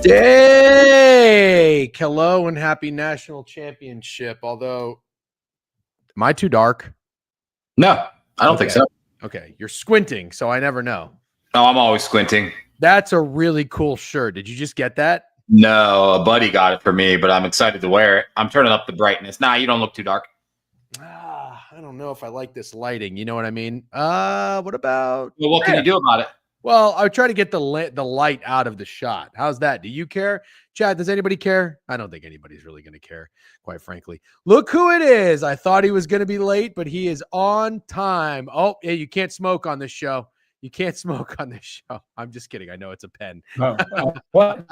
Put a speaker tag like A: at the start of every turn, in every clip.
A: Steak! Hello and happy national championship. Although, am I too dark?
B: No, I don't think so.
A: Okay, you're squinting, so I never know.
B: No, I'm always squinting.
A: That's a really cool shirt. Did you just get that?
B: No, a buddy got it for me, but I'm excited to wear it. I'm turning up the brightness. Nah, you don't look too dark.
A: I don't know if I like this lighting. You know what I mean? What about?
B: Well, what can you do about it?
A: Well, I try to get the light out of the shot. How's that? Do you care? Chad, does anybody care? I don't think anybody's really going to care, quite frankly. Look who it is. I thought he was going to be late, but he is on time. Oh, yeah, you can't smoke on this show. You can't smoke on this show. I'm just kidding. I know it's a pen.
C: What?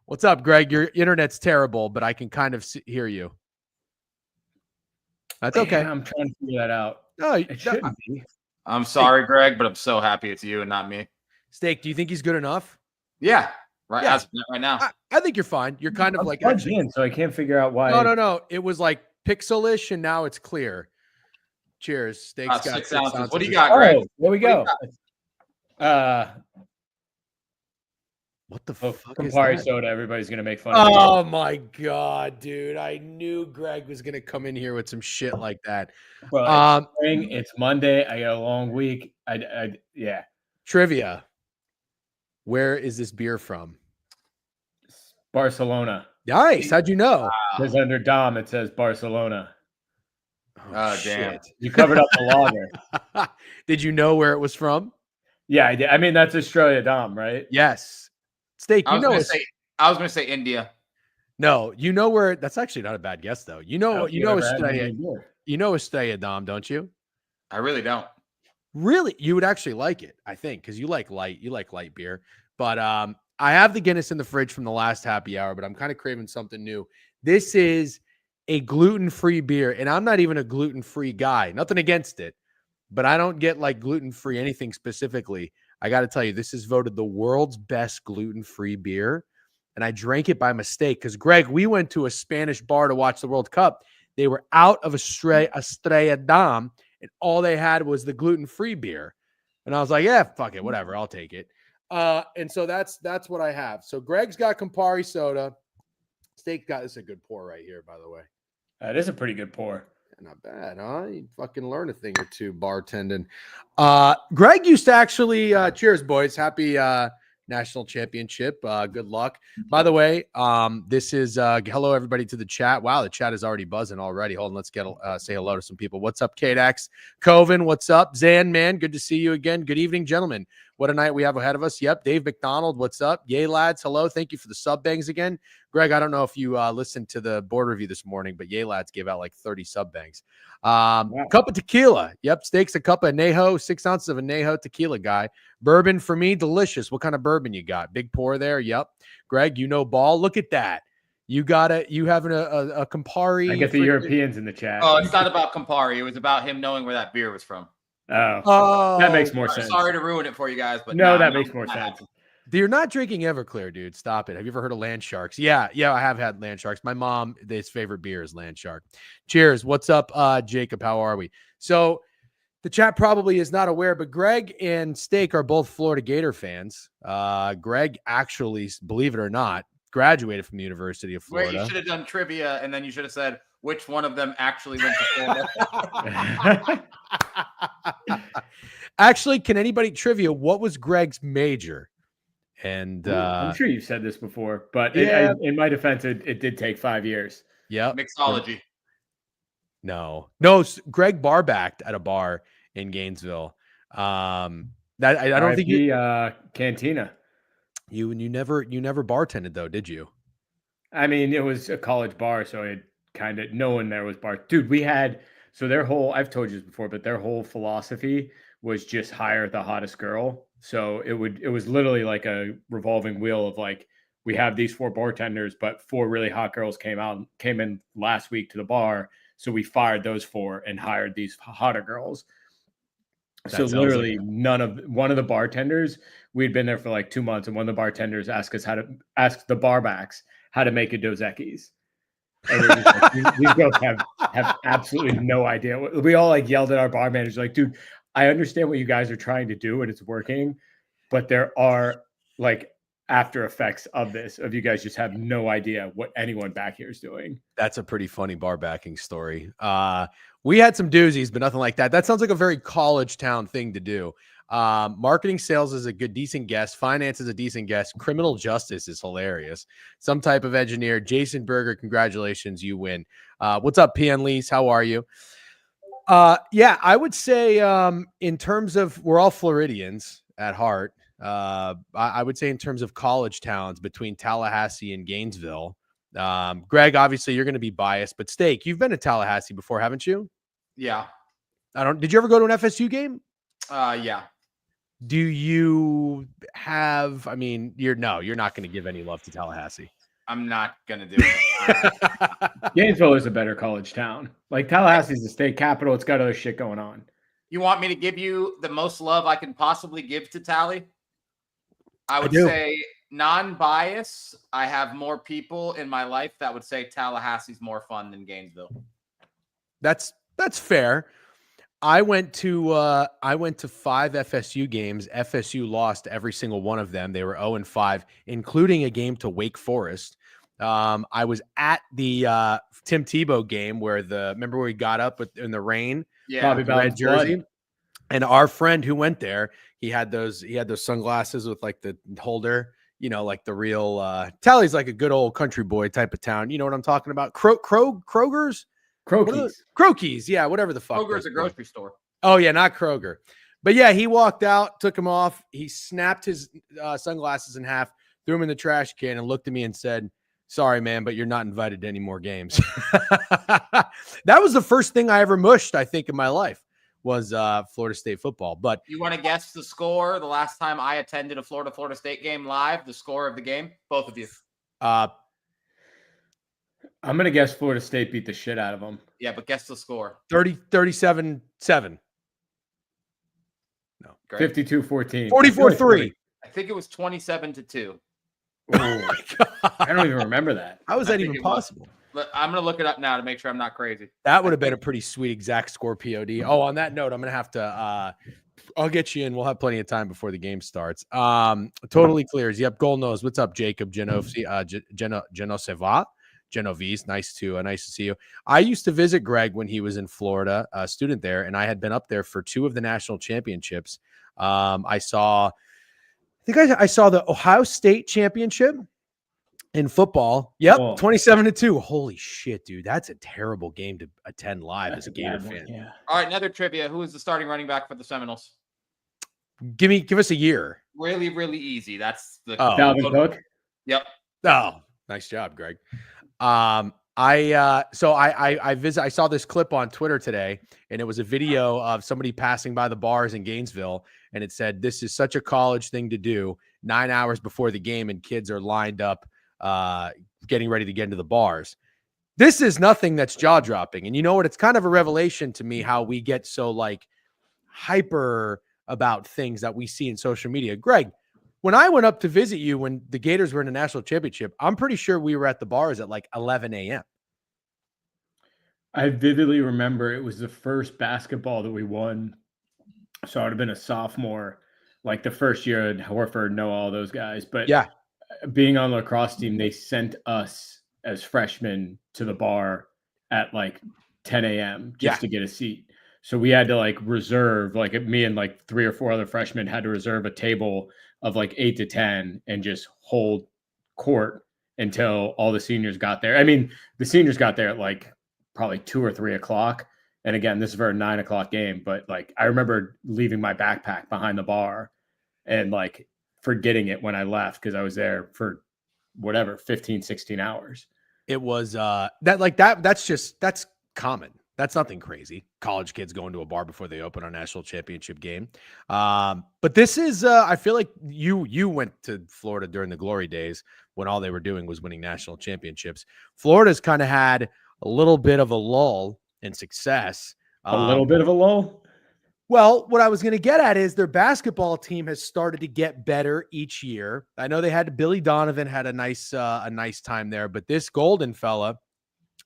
A: What's up, Greg? Your internet's terrible, but I can kind of hear you. That's okay.
C: I'm trying to figure that out.
A: No,
C: It shouldn't be.
B: I'm sorry, Greg, but I'm so happy it's you and not me.
A: Steak, do you think he's good enough?
B: Yeah, right.
A: Yeah.
B: Right now.
A: I think you're fine. You're kind of
C: I'm
A: like
C: plugged in, so I can't figure out why.
A: No. It was like pixelish, and now it's clear. Cheers. Steak's got
B: 6 ounces. What do you got, Greg?
C: There we go.
A: What the fuck is
C: Campari
A: that?
C: soda. Everybody's gonna make fun of.
A: Oh my god, dude! I knew Greg was gonna come in here with some shit like that.
C: Well, it's spring, it's Monday. I got a long week. Yeah.
A: Trivia. Where is this beer from?
C: Barcelona.
A: Nice. How'd you know?
C: Because under Dom it says Barcelona.
B: Oh, damn.
C: You covered up the lager.
A: Did you know where it was from?
C: Yeah, I did. I mean, that's Australia Dom, right?
A: Yes. Steak,
B: I was going to say India.
A: No, you know where. That's actually not a bad guess, though. You know Estrella Dom, don't you?
B: I really don't.
A: Really, you would actually like it, I think, because you like light beer. But I have the Guinness in the fridge from the last happy hour, but I'm kind of craving something new. This is a gluten-free beer, and I'm not even a gluten-free guy. Nothing against it, but I don't get like gluten-free anything specifically. I got to tell you, this is voted the world's best gluten-free beer, and I drank it by mistake because, Greg, we went to a Spanish bar to watch the World Cup. They were out of Estrella Dam, and all they had was the gluten-free beer. And I was like, yeah, fuck it, whatever, I'll take it. And so that's what I have. So Greg's got Campari soda. Steak got this is a good pour right here, by the way.
C: That is a pretty good pour.
A: Not bad, huh? You fucking learn a thing or two bartending. Greg used to actually cheers, boys. Happy national championship. Good luck. By the way, this is hello everybody to the chat. Wow, the chat is already buzzing already. Hold on, let's get say hello to some people. What's up, K-Dax? Coven, what's up? Zan, man, good to see you again. Good evening, gentlemen. What a night we have ahead of us. Yep, Dave McDonald, what's up? Yay, lads, hello. Thank you for the sub bangs again. Greg, I don't know if you listened to the board review this morning, but Yay, lads gave out like 30 sub bangs. Cup of tequila. Yep, Steaks a cup of Añejo, 6 ounces of Añejo tequila, guy. Bourbon for me, delicious. What kind of bourbon you got? Big pour there. Yep. Greg, you know ball. Look at that. You having a Campari.
C: I get the Europeans in the chat.
B: Oh, it's not about Campari. It was about him knowing where that beer was from.
C: Oh, that makes more sense.
B: Sorry to ruin it for you guys, but
C: no, that makes more sense.
A: You're not drinking Everclear, dude. Stop it. Have you ever heard of Land Sharks? Yeah, I have had Land Sharks. My mom, his favorite beer is Land Shark. Cheers. What's up, Jacob? How are we? So the chat probably is not aware, but Greg and Steak are both Florida Gator fans. Greg actually, believe it or not, graduated from the University of Florida.
B: Wait, you should have done trivia, and then you should have said which one of them actually went to Florida.
A: Actually, can anybody trivia? What was Greg's major? And
C: I'm sure you've said this before, but in my defense, it did take 5 years.
A: Yeah,
B: mixology.
A: No, Greg bar-backed at a bar in Gainesville. I don't think you
C: Cantina.
A: You never bartended though, did you?
C: I mean, it was a college bar, so it kind of no one there was bar. Dude, we had their whole I've told you this before, but their whole philosophy was just hire the hottest girl. So it was literally like a revolving wheel of like, we have these 4 bartenders, but 4 really hot girls came in last week to the bar. So we fired those 4 and hired these hotter girls. So literally one of the bartenders, we'd been there for like 2 months, and one of the bartenders asked the barbacks how to make a Dos Equis. And we're just like, these girls have absolutely no idea. We all like yelled at our bar manager, like, dude, I understand what you guys are trying to do and it's working, but there are like after effects of this, of you guys just have no idea what anyone back here is doing.
A: That's a pretty funny bar backing story. We had some doozies, but nothing like that. That sounds like a very college town thing to do. Marketing sales is a decent guess. Finance is a decent guess. Criminal justice is hilarious. Some type of engineer. Jason Berger, congratulations, you win. What's up, PN Lease? How are you? Yeah, I would say in terms of, we're all Floridians at heart. I would say in terms of college towns between Tallahassee and Gainesville. Greg, obviously you're going to be biased, but Steak, you've been to Tallahassee before, haven't you?
B: Yeah.
A: Did you ever go to an FSU game?
B: Yeah.
A: Do you have, you're not going to give any love to Tallahassee.
B: I'm not going to do it.
C: Gainesville is a better college town. Like Tallahassee's the state capital. It's got other shit going on.
B: You want me to give you the most love I can possibly give to Tally? I would say non-bias. I have more people in my life that would say Tallahassee's more fun than Gainesville.
A: That's fair. I went to 5 FSU games. FSU lost every single one of them. They were 0-5, including a game to Wake Forest. I was at the Tim Tebow game remember where he got up in the rain?
B: Yeah,
C: Bobby
A: red
C: Bowden's
A: jersey.
C: blood.
A: And our friend who went there, he had those sunglasses with like the holder, like the real Tally's like a good old country boy type of town. You know what I'm talking about? Kroger's? Crokies. Yeah, whatever the fuck.
B: Kroger's a grocery store.
A: Oh, yeah, not Kroger. But yeah, he walked out, took them off. He snapped his sunglasses in half, threw them in the trash can, and looked at me and said, "Sorry, man, but you're not invited to any more games." That was the first thing I ever mushed, I think, in my life was Florida State football. But
B: you want to guess the score the last time I attended a Florida State game live, the score of the game? Both of you.
C: I'm going to guess Florida State beat the shit out of them.
B: Yeah, but guess the score.
A: 37-7. No.
C: 52-14.
A: 44-3.
B: I think it was 27-2.
C: Oh, I don't even remember that.
A: How is that even possible?
B: I'm going to look it up now to make sure I'm not crazy.
A: That would have been a pretty sweet exact score POD. Oh, on that note, I'm going to have to I'll get you in. We'll have plenty of time before the game starts. Totally clears. Yep, goal knows. What's up, Jacob Genovese? Genovese, nice to see you. I used to visit Greg when he was in Florida, a student there, and I had been up there for 2 of the national championships. I saw the Ohio State championship in football. Yep, 27-2. Holy shit, dude, that's a terrible game to attend live as a Gator fan.
C: Yeah.
B: All right, another trivia: who is the starting running back for the Seminoles?
A: Give us a year.
B: Really, really easy. That's the
C: Dalvin Cook.
B: Yep.
A: Oh, nice job, Greg. I saw this clip on Twitter today, and it was a video of somebody passing by the bars in Gainesville, and it said, "This is such a college thing to do 9 hours before the game, and kids are lined up getting ready to get into the bars." This is nothing that's jaw-dropping. And you know what? It's kind of a revelation to me how we get so like hyper about things that we see in social media. Greg, when I went up to visit you when the Gators were in a national championship, I'm pretty sure we were at the bars at like 11 a.m.
C: I vividly remember it was the first basketball that we won. So I would have been a sophomore, like the first year at Horford, know all those guys. But
A: yeah,
C: being on the lacrosse team, they sent us as freshmen to the bar at like 10 a.m. just to get a seat. So we had to like reserve, like me and like 3 or 4 other freshmen had to reserve a table of like 8 to 10 and just hold court until all the seniors got there. I mean, the seniors got there at like probably 2 or 3 o'clock. And again, this is for a 9 o'clock game, but like I remember leaving my backpack behind the bar and like forgetting it when I left because I was there for whatever, 15, 16 hours.
A: It was that's common. That's nothing crazy. College kids going to a bar before they open a national championship game. But this is, I feel like you went to Florida during the glory days when all they were doing was winning national championships. Florida's kind of had a little bit of a lull in success.
C: A little bit of a lull?
A: Well, what I was going to get at is their basketball team has started to get better each year. I know they had Billy Donovan had a nice time there, but this Golden fella,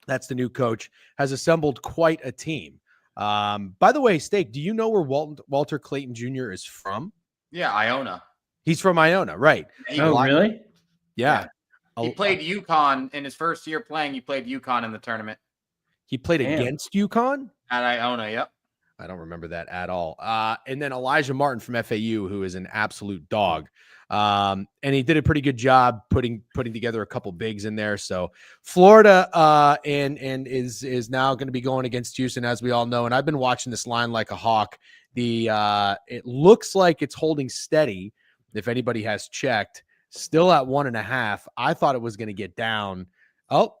A: that's the new coach, has assembled quite a team. By the way, Steak, do you know where Walter Clayton Jr. is from?
B: Yeah, Iona.
A: He's from Iona, right?
C: Oh, really?
A: Yeah.
B: He played UConn in his first year playing. He played UConn in the tournament.
A: He played against UConn?
B: At Iona, yep.
A: I don't remember that at all. And then Elijah Martin from FAU, who is an absolute dog. And he did a pretty good job putting together a couple bigs in there. So Florida and is now going to be going against Houston, as we all know. And I've been watching this line like a hawk. It looks like it's holding steady. If anybody has checked, still at 1.5. I thought it was going to get down. Oh,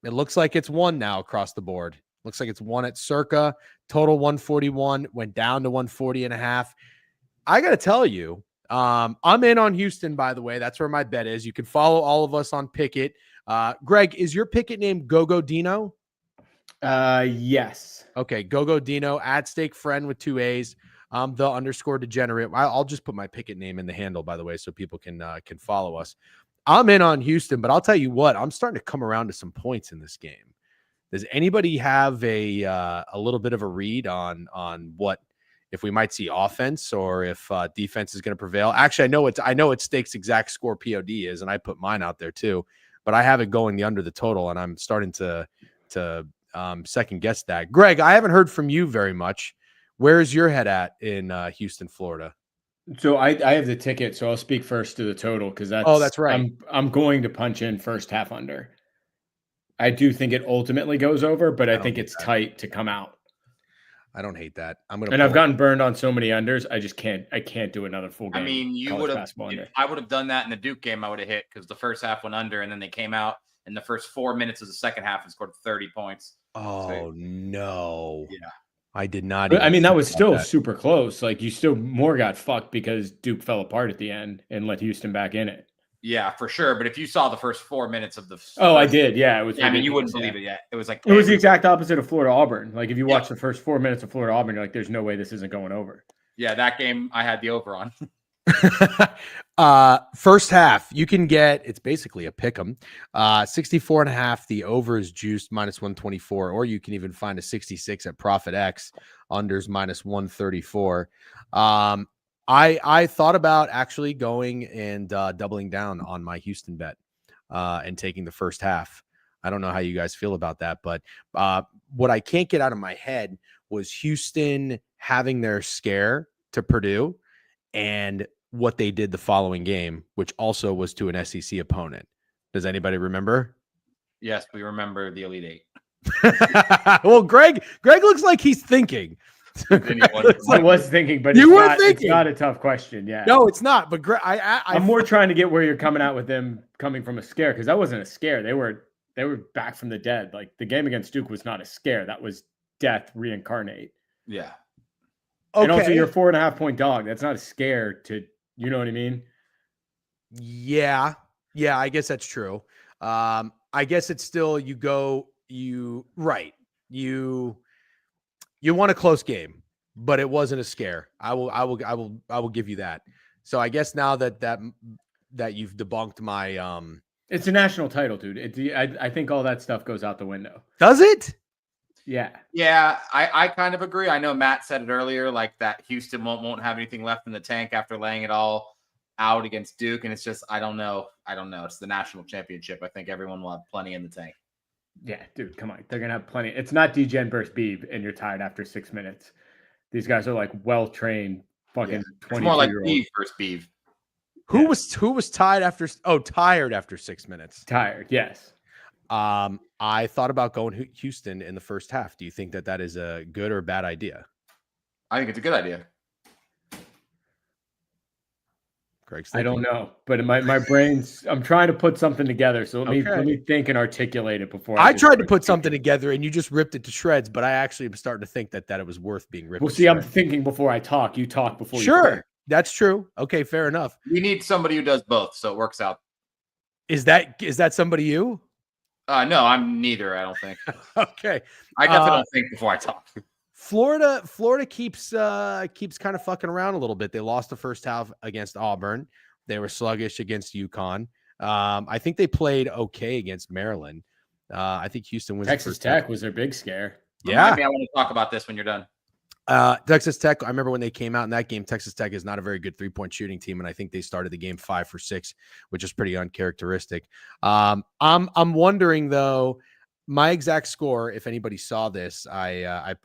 A: it looks like it's 1 now across the board. Looks like it's 1 at circa. Total 141, went down to 140.5. I got to tell you, I'm in on Houston, by the way. That's where my bet is. You can follow all of us on Pikkit. Greg, is your Pikkit name Gogo Dino?
C: Yes.
A: Okay, Gogo Dino, at stake friend with 2 A's. The underscore degenerate. I'll just put my Pikkit name in the handle, by the way, so people can follow us. I'm in on Houston, but I'll tell you what, I'm starting to come around to some points in this game. Does anybody have a little bit of a read on what, if we might see offense or if defense is going to prevail? Actually, I know what Stakes exact score POD is, and I put mine out there too, but I have it going the under the total, and I'm starting to second guess that. Greg, I haven't heard from you very much. Where's your head at in Houston, Florida?
C: So I have the ticket, so I'll speak first to the total because
A: that's right.
C: I'm going to punch in first half under. I do think it ultimately goes over, but I think it's tight to come out.
A: I don't hate that.
C: I've gotten burned on so many unders. I can't do another full game.
B: I mean, you would have. If I would have done that in the Duke game, I would have hit because the first half went under, and then they came out in the first 4 minutes of the second half and scored 30 points.
A: Oh no!
B: Yeah,
A: I did not.
C: I mean, that was still super close. Like you still more got fucked because Duke fell apart at the end and let Houston back in it.
B: Yeah, for sure. But if you saw the first 4 minutes of the
C: I did. Yeah, it was.
B: I mean, you wouldn't believe it yet. It was like
C: it was the exact opposite of Florida Auburn. Like if you watch the first 4 minutes of Florida Auburn, you're like, "There's no way this isn't going over."
B: Yeah, that game I had the over on.
A: First half, you can get, it's basically a pick 'em. 64.5. The over is juiced -124, or you can even find a 66 at Profit X. Unders -134. I thought about actually going and doubling down on my Houston bet and taking the first half. I don't know how you guys feel about that, but what I can't get out of my head was Houston having their scare to Purdue and what they did the following game, which also was to an SEC opponent. Does anybody remember?
B: Yes, we remember the Elite Eight.
A: Well, Greg looks like he's thinking.
C: I was thinking, but
A: you were thinking.
C: It's not a tough question. Yeah,
A: no, it's not. But Greg,
C: I'm more trying to get where you're coming out with them coming from a scare, because that wasn't a scare. They were back from the dead. Like the game against Duke was not a scare. That was death reincarnate.
B: Yeah.
C: Okay. And also, you're a 4.5 point dog. That's not a scare to, you know what I mean?
A: Yeah, I guess that's true. I guess it's still you won a close game, but it wasn't a scare. I will give you that. So I guess now that you've debunked my
C: it's a national title, dude. I think all that stuff goes out the window.
A: Does it?
C: Yeah.
B: Yeah, I kind of agree. I know Matt said it earlier, like that Houston won't have anything left in the tank after laying it all out against Duke, and it's just I don't know. It's the national championship. I think everyone will have plenty in the tank.
C: Yeah, dude, come on. They're gonna have plenty. It's not Degen versus Beeb, and you're tired after 6 minutes. These guys are like well trained, fucking 20.
B: It's more like Beeb versus Beeb.
A: Who was tied after? Oh, tired after 6 minutes.
C: Tired, yes.
A: I thought about going Houston in the first half. Do you think that is a good or bad idea?
B: I think it's a good idea.
A: Greg's
C: I don't know, but my brain's. I'm trying to put something together. So let me think and articulate it before.
A: I tried to put something together and you just ripped it to shreds. But I actually am starting to think that it was worth being ripped.
C: Well, see, I'm thinking before I talk. You talk before.
A: Sure,
C: you think.
A: That's true. Okay, fair enough.
B: We need somebody who does both, so it works out.
A: Is that somebody you?
B: No, I'm neither. I don't think.
A: Okay,
B: I definitely don't think before I talk.
A: Florida keeps kind of fucking around a little bit. They lost the first half against Auburn. They were sluggish against UConn. I think they played okay against Maryland. I think Houston wins.
C: Texas Tech was their big scare.
A: Yeah,
B: maybe I want to talk about this when you're done.
A: Texas Tech, I remember when they came out in that game, Texas Tech is not a very good 3-point shooting team, and I think they started the game 5 for 6, which is pretty uncharacteristic. I'm wondering though, my exact score, if anybody saw this, I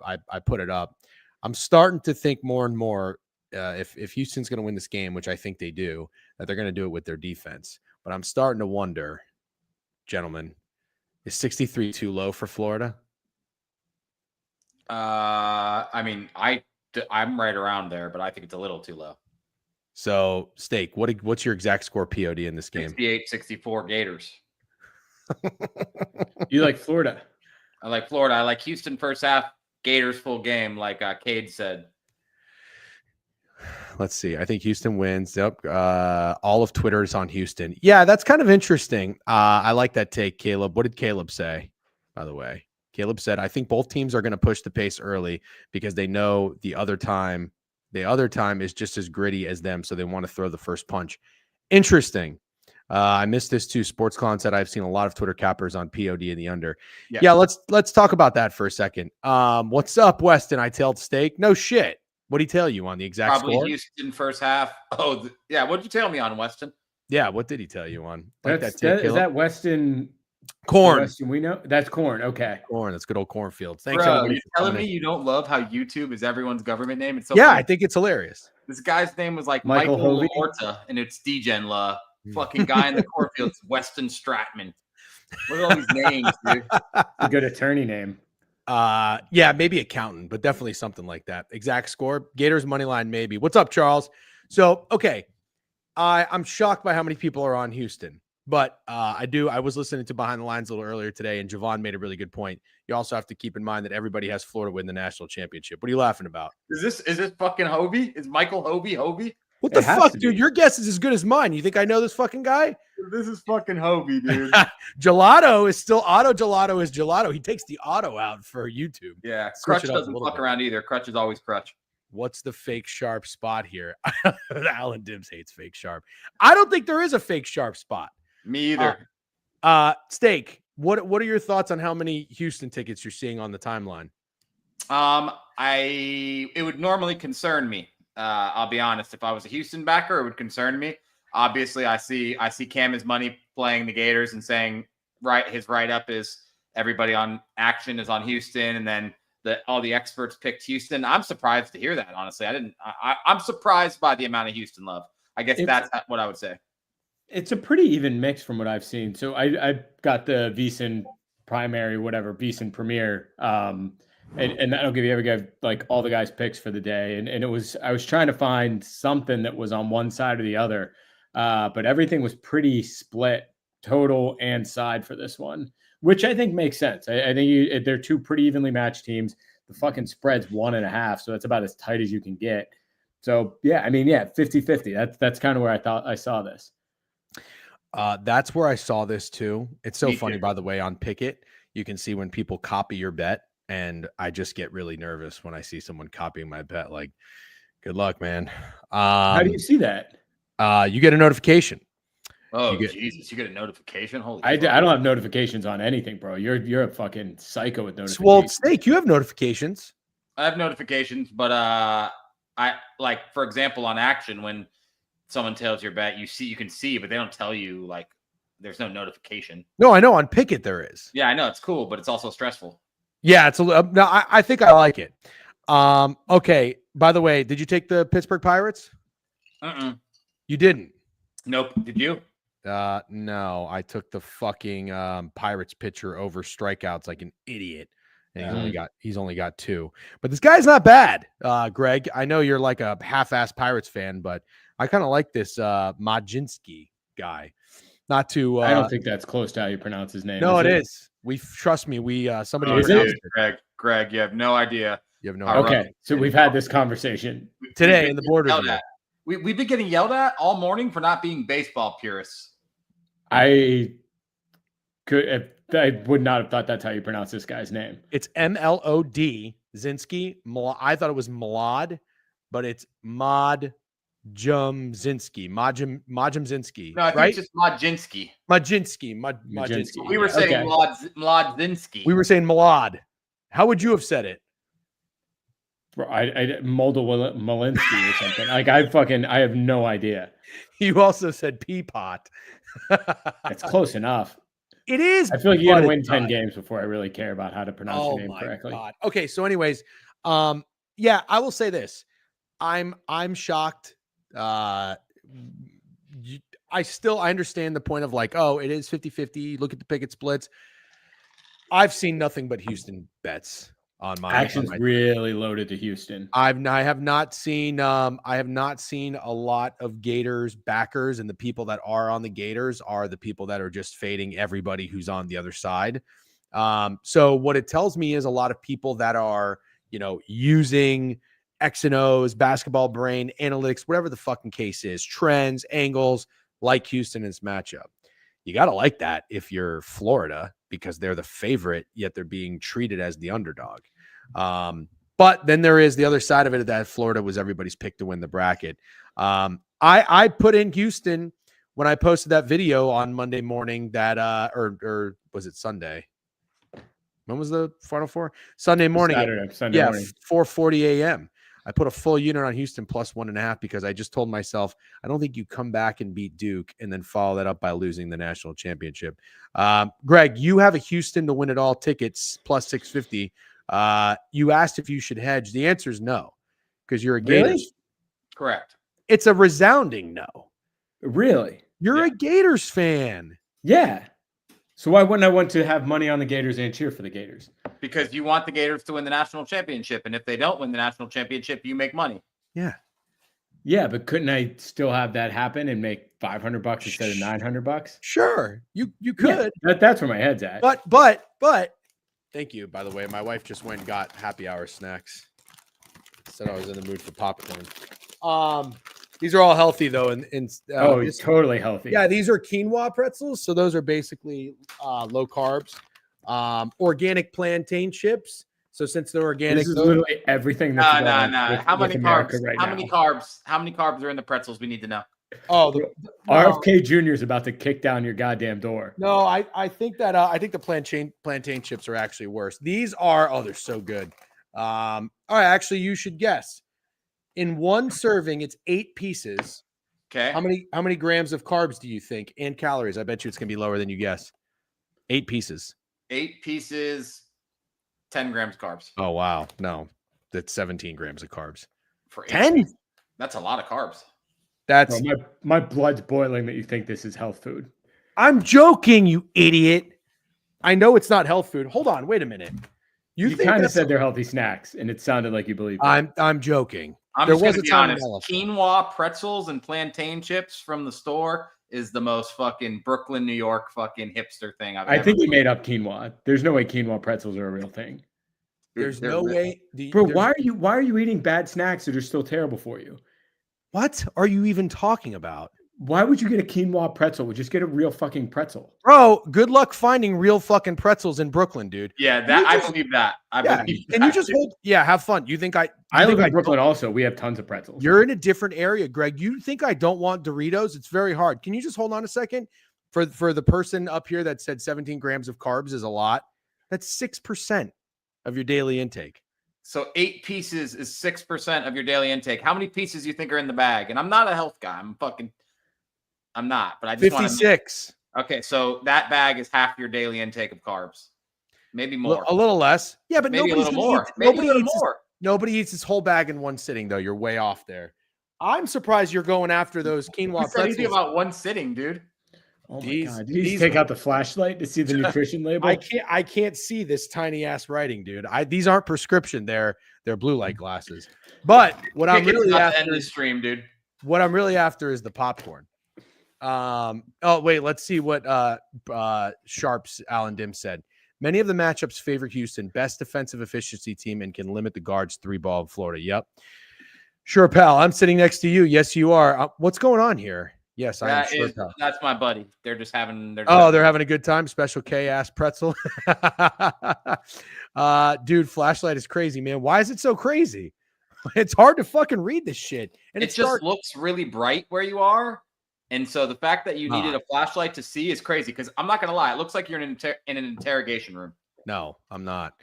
A: put it up. I'm starting to think more and more if Houston's going to win this game, which I think they do, that they're going to do it with their defense. But I'm starting to wonder, gentlemen, is 63 too low for Florida?
B: I mean, I'm right around there, but I think it's a little too low.
A: So, Steak, what's your exact score POD in this game?
B: 68-64 Gators.
C: You like Florida?
B: I like Florida. I like Houston first half, Gators full game, like Cade said.
A: Let's see. I think Houston wins. Yep. All of Twitter is on Houston. Yeah, that's kind of interesting. I like that take, Caleb. What did Caleb say, by the way? Caleb said, I think both teams are going to push the pace early because they know the other time is just as gritty as them, so they want to throw the first punch. Interesting. I missed this too. Sports Clown said, I've seen a lot of Twitter cappers on POD in the under. Yeah, let's talk about that for a second. What's up, Weston? I tailed Steak. No shit. What did he tell you on the exact
B: Probably
A: score?
B: Houston first half. Oh, yeah. What did you tell me on, Weston?
A: Yeah, what did he tell you on?
C: Like is that Weston?
A: Corn.
C: Weston, we know that's corn. Okay,
A: corn. That's good old cornfield. Thanks,
B: Bro,
A: everybody.
B: You're telling me you don't love how YouTube is everyone's government name? It's so
A: yeah,
B: funny.
A: I think it's hilarious.
B: This guy's name was like
C: Michael
B: Michael
C: Hovey?
B: Laporta, and it's Degenerate. Fucking guy in the cornfields, Weston Stratman. Look at all these names, dude.
C: a good attorney name.
A: Yeah, maybe accountant, but definitely something like that. Exact score, Gators money line, maybe. What's up, Charles? So, okay, I'm shocked by how many people are on Houston, but I was listening to Behind the Lines a little earlier today, and Javon made a really good point. You also have to keep in mind that everybody has Florida win the national championship. What are you laughing about?
B: Is this fucking Hovey? Is Michael Hovey?
A: What the fuck, dude? Your guess is as good as mine. You think I know this fucking guy?
B: This is fucking Hovey, dude.
A: Gelato is still auto. Gelato is gelato. He takes the auto out for YouTube.
B: Yeah,
A: Switch
B: Crutch doesn't fuck around either. Crutch is always Crutch.
A: What's the fake sharp spot here? Alan Dibbs hates fake sharp. I don't think there is a fake sharp spot.
B: Me either.
A: Steak, what are your thoughts on how many Houston tickets you're seeing on the timeline?
B: It would normally concern me. I'll be honest. If I was a Houston backer, it would concern me. Obviously, I see Cam His Money playing the Gators and saying his write-up is everybody on action is on Houston, and then all the experts picked Houston. I'm surprised to hear that, honestly. I'm surprised by the amount of Houston love. I guess that's what I would say.
C: It's a pretty even mix from what I've seen. So I got the VSiN primary, whatever, VSiN Premier, and that'll give you every guy like all the guys' picks for the day. And I was trying to find something that was on one side or the other, but everything was pretty split, total and side for this one, which I think makes sense. I think they're two pretty evenly matched teams. The fucking spread's 1.5, so that's about as tight as you can get. So yeah, 50-50. That's kind of where I thought I saw this.
A: That's where I saw this too. It's so funny,
B: too.
A: by the way, on Pikkit, you can see when people copy your bet, and I just get really nervous when I see someone copying my bet. Like, good luck, man.
C: How do you see that?
A: You get a notification.
B: Oh, Jesus, you get a notification? Holy
C: I don't have notifications on anything, bro. You're a fucking psycho with notifications.
A: Well, Snake, you have notifications.
B: I have notifications, but I like, for example, on action, when someone tells your bet, you can see, but they don't tell you, like, there's no notification.
A: No, I know on Pikkit there is.
B: Yeah, I know it's cool, but it's also stressful.
A: Yeah, it's no. I think I like it. Okay. By the way, did you take the Pittsburgh Pirates? You didn't.
B: Nope. Did you?
A: No, I took the fucking Pirates pitcher over strikeouts like an idiot, and he's only got 2. But this guy's not bad, Greg. I know you're like a half-ass Pirates fan, but I kind of like this Majinski guy. Not to.
C: I don't think that's close to how you pronounce his name.
A: No, it is. Trust me. Somebody.
B: Greg, you have no idea.
A: You have no.
C: Okay, so we've had this conversation
A: today in the board review.
B: We've been getting yelled at all morning for not being baseball purists.
C: I would not have thought that's how you pronounce this guy's name.
A: It's MLOD Zinski. I thought it was Malad, but it's Mod Jumzinski. Majumzinski.
B: No, I think
A: right?
B: it's just Majinski.
A: Majinski.
B: We were saying Mladzinski.
A: We were saying Malad. How would you have said it?
C: Bro, Moldo Malinsky or something. Like I have no idea.
A: You also said Peapot.
C: It's close enough.
A: It is.
C: I feel like you got to win 10
A: not.
C: games before I really care about how to pronounce your name correctly.
A: God. Okay, so anyways, yeah, I will say this. I'm shocked. I understand the point of like, oh, it is 50-50. Look at the Pikkit splits. I've seen nothing but Houston bets on my
C: action's really loaded to Houston.
A: I have not seen a lot of Gators backers, and the people that are on the Gators are the people that are just fading everybody who's on the other side. So what it tells me is a lot of people that are, using X and O's, basketball brain, analytics, whatever the fucking case is, trends, angles, like Houston in this matchup. You got to like that if you're Florida, because they're the favorite, yet they're being treated as the underdog. But then there is the other side of it, that Florida was everybody's pick to win the bracket. I put in Houston when I posted that video on Monday morning that, or was it Sunday? When was the Final Four? Sunday morning.
C: Sunday morning.
A: 4:40 a.m. I put a full unit on Houston plus 1.5 because I just told myself, I don't think you come back and beat Duke and then follow that up by losing the national championship. Greg, you have a Houston to win it all tickets plus 650. You asked if you should hedge. The answer is no, because you're a Gators.
C: Really?
B: Correct.
A: It's a resounding no.
C: Really?
A: You're a Gators fan.
C: Yeah. So why wouldn't I want to have money on the Gators and cheer for the Gators?
B: Because you want the Gators to win the national championship. And if they don't win the national championship, you make money.
A: Yeah.
C: Yeah, but couldn't I still have that happen and make $500 instead of $900?
A: Sure. You could.
C: Yeah, that's where my head's at.
A: But thank you, by the way. My wife just went and got happy hour snacks. Said I was in the mood for popcorn. These are all healthy though,
C: it's totally healthy.
A: Yeah, these are quinoa pretzels, so those are basically low carbs. Organic plantain chips. So since they're organic,
C: this is literally everything.
B: No. How many carbs? How many carbs are in the pretzels? We need to know.
A: Oh,
C: RFK Jr. is about to kick down your goddamn door.
A: No, I think the plantain chips are actually worse. These are they're so good. All right, actually, you should guess. In one serving, it's 8 pieces.
B: Okay.
A: How many grams of carbs do you think, and calories? I bet you it's gonna be lower than you guess. 8 pieces.
B: 8 pieces, 10 grams carbs.
A: Oh wow, no, that's 17 grams of carbs.
B: For
A: 10?
B: That's a lot of carbs.
A: That's
C: my blood's boiling that you think this is health food.
A: I'm joking, you idiot. I know it's not health food. Hold on, wait a minute. You
C: kind of said they're healthy snacks, and it sounded like you believe it.
A: I'm joking.
B: I'm just going to be honest. Quinoa pretzels and plantain chips from the store is the most fucking Brooklyn, New York fucking hipster thing
C: I think he made up quinoa. There's no way quinoa pretzels are a real thing.
A: There's no way.
C: Bro, why are you eating bad snacks that are still terrible for you?
A: What are you even talking about?
C: Why would you get a quinoa pretzel? Just get a real fucking pretzel.
A: Bro, good luck finding real fucking pretzels in Brooklyn, dude.
B: Yeah, I believe that.
A: Can you just hold? Yeah, have fun. You think I
C: live in Brooklyn also. We have tons of pretzels.
A: You're in a different area, Greg. You think I don't want Doritos? It's very hard. Can you just hold on a second? For the person up here that said 17 grams of carbs is a lot, that's 6% of your daily intake.
B: So 8 pieces is 6% of your daily intake. How many pieces do you think are in the bag? And I'm not a health guy. I'm not, but I just
A: 56.
B: Okay, so that bag is half your daily intake of carbs. Maybe more.
A: A little less. Yeah, but
B: maybe a little more.
A: Nobody eats this whole bag in one sitting, though. You're way off there. I'm surprised you're going after those quinoa pretzels.
B: Anything about one sitting, dude.
C: Oh my God. Did you take out the flashlight to see the nutrition label?
A: I can't see this tiny ass writing, dude. These aren't prescription. They're blue light glasses. But what I'm really after
B: is stream, dude.
A: What I'm really after is the popcorn. Let's see what Sharps Alan Dim said. Many of the matchups favor Houston, best defensive efficiency team, and can limit the guards 3-ball in Florida. Yep. Sure, pal. I'm sitting next to you. Yes, you are. What's going on here? Yes, I am sure, pal.
B: That's my buddy. They're just having
A: they're having a good time. Special K ass pretzel. Dude, flashlight is crazy, man. Why is it so crazy? It's hard to fucking read this shit. And
B: it just looks really bright where you are. And so the fact that you needed a flashlight to see is crazy, because I'm not going to lie. It looks like you're in an interrogation room.
A: No, I'm not.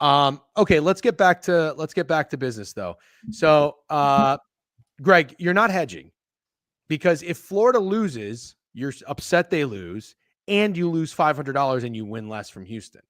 A: Okay, let's get back to business though. So, Greg, you're not hedging because if Florida loses, you're upset they lose, and you lose $500 and you win less from Houston.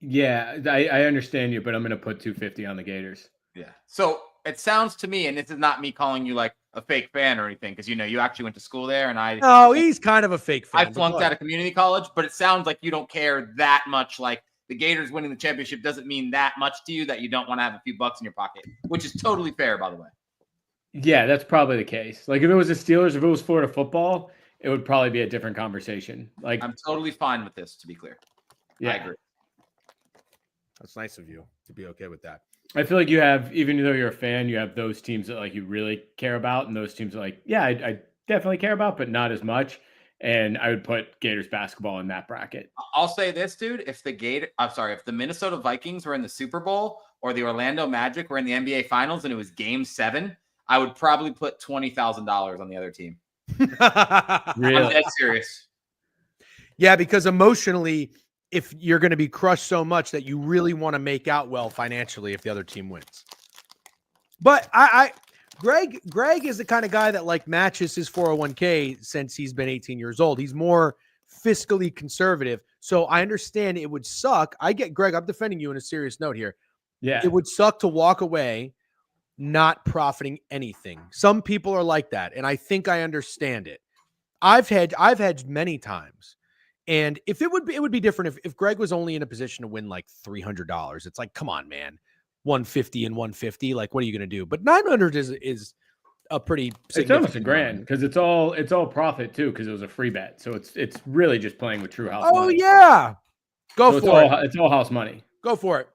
C: Yeah, I understand you, but I'm going to put 250 on the Gators.
B: Yeah. So it sounds to me, and this is not me calling you like a fake fan or anything, because you actually went to school there, and
A: No, he's kind of a fake fan.
B: I flunked out of community college, but it sounds like you don't care that much. Like the Gators winning the championship doesn't mean that much to you that you don't want to have a few bucks in your pocket, which is totally fair, by the way.
C: Yeah, that's probably the case. Like if it was the Steelers, if it was Florida football, it would probably be a different conversation. Like
B: I'm totally fine with this, to be clear.
C: Yeah.
B: I agree.
A: That's nice of you to be okay with that.
C: I feel like you have, even though you're a fan, you have those teams that like you really care about, and those teams are like, yeah, I definitely care about, but not as much. And I would put Gators basketball in that bracket.
B: I'll say this, dude. If the Minnesota Vikings were in the Super Bowl or the Orlando Magic were in the NBA Finals and it was Game 7, I would probably put $20,000 on the other team.
C: Really?
B: I'm dead serious.
A: Yeah, because emotionally, if you're going to be crushed so much that you really want to make out well financially if the other team wins. But Greg is the kind of guy that like matches his 401k since he's been 18 years old. He's more fiscally conservative. So I understand it would suck. I get Greg, I'm defending you in a serious note here.
C: Yeah.
A: It would suck to walk away not profiting anything. Some people are like that, and I think I understand it. I've hedged many times. And if it would be different if Greg was only in a position to win like $300. It's like, come on, man. 150 and 150. Like, what are you going to do? But 900 is a pretty
C: It's almost $1,000 because it's all profit too, because it was a free bet. So it's really just playing with true house money.
A: Oh yeah. Go for it.
C: It's all house money.
A: Go for it.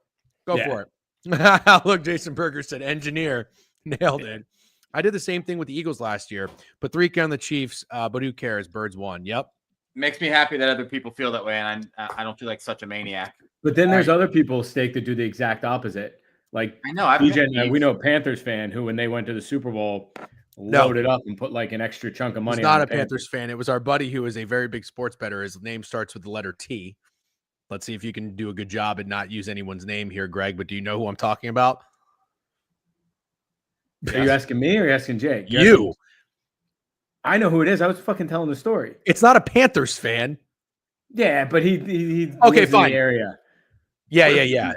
A: Go for it. Look, Jason Berger said engineer. Nailed it. I did the same thing with the Eagles last year. Put 3K on the Chiefs, but who cares? Birds won. Yep.
B: Makes me happy that other people feel that way, and I don't feel like such a maniac.
C: But then there's other people, Steak, that do the exact opposite. Like
B: I know,
C: we know a Panthers fan who, when they went to the Super Bowl, loaded up and put like an extra chunk of money.
A: He's not a Panthers fan. It was our buddy who is a very big sports bettor. His name starts with the letter T. Let's see if you can do a good job and not use anyone's name here, Greg. But do you know who I'm talking about?
C: Are you asking me or are you asking Jake?
A: You.
C: I know who it is. I was fucking telling the story.
A: It's not a Panthers fan.
C: Yeah, but he
A: okay, fine.
C: In the area.
A: Yeah. Yeah.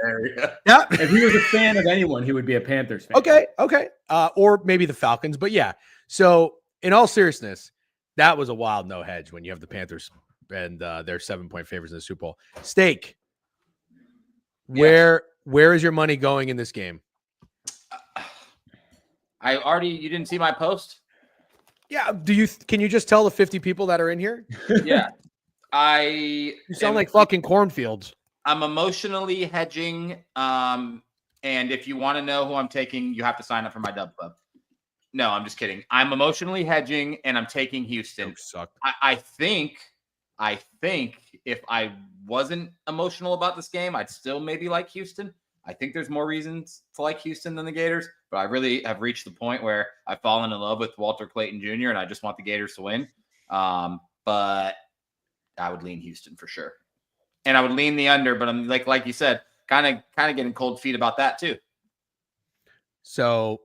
C: If he was a fan of anyone, he would be a Panthers fan.
A: Okay. Or maybe the Falcons, but yeah. So in all seriousness, that was a wild no hedge when you have the Panthers and they're 7-point favorites in the Super Bowl. Steak. Where is your money going in this game?
B: You didn't see my post?
A: Yeah. Can you just tell the 50 people that are in here?
B: Yeah.
A: You sound like fucking cornfields.
B: I'm emotionally hedging. And if you want to know who I'm taking, you have to sign up for my Dub Club. No, I'm just kidding. I'm emotionally hedging and I'm taking Houston. I think if I wasn't emotional about this game, I'd still maybe like Houston. I think there's more reasons to like Houston than the Gators, but I really have reached the point where I've fallen in love with Walter Clayton Jr. and I just want the Gators to win. But I would lean Houston for sure. And I would lean the under, but I'm like you said, kind of getting cold feet about that too.
A: So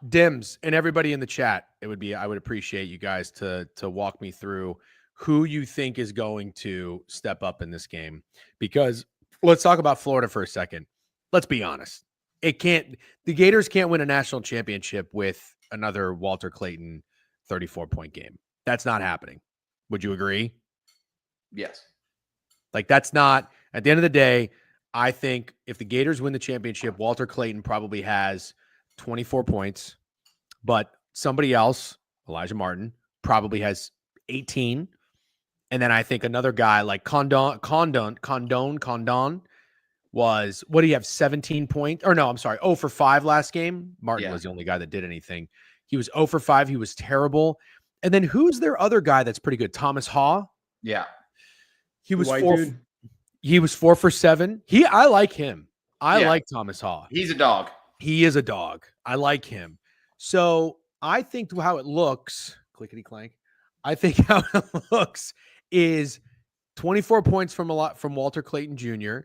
A: Dims and everybody in the chat, I would appreciate you guys to walk me through who you think is going to step up in this game, because let's talk about Florida for a second. Let's be honest. The Gators can't win a national championship with another Walter Clayton 34-point game. That's not happening. Would you agree?
B: Yes.
A: Like, that's not, at the end of the day, I think if the Gators win the championship, Walter Clayton probably has 24 points, but somebody else, Elijah Martin, probably has 18. And then I think another guy like Condon was, what do you have, 17 points? Or no, I'm sorry, 0 for 5 last game. Martin was the only guy that did anything. He was 0 for 5. He was terrible. And then who's their other guy that's pretty good? Thomas Haw?
B: Yeah.
A: He was 4 for 7. I like him. I like Thomas Haw.
B: He's a dog.
A: He is a dog. I like him. So I think how it looks, clickety clank. I think how it looks is 24 points from Walter Clayton Jr.,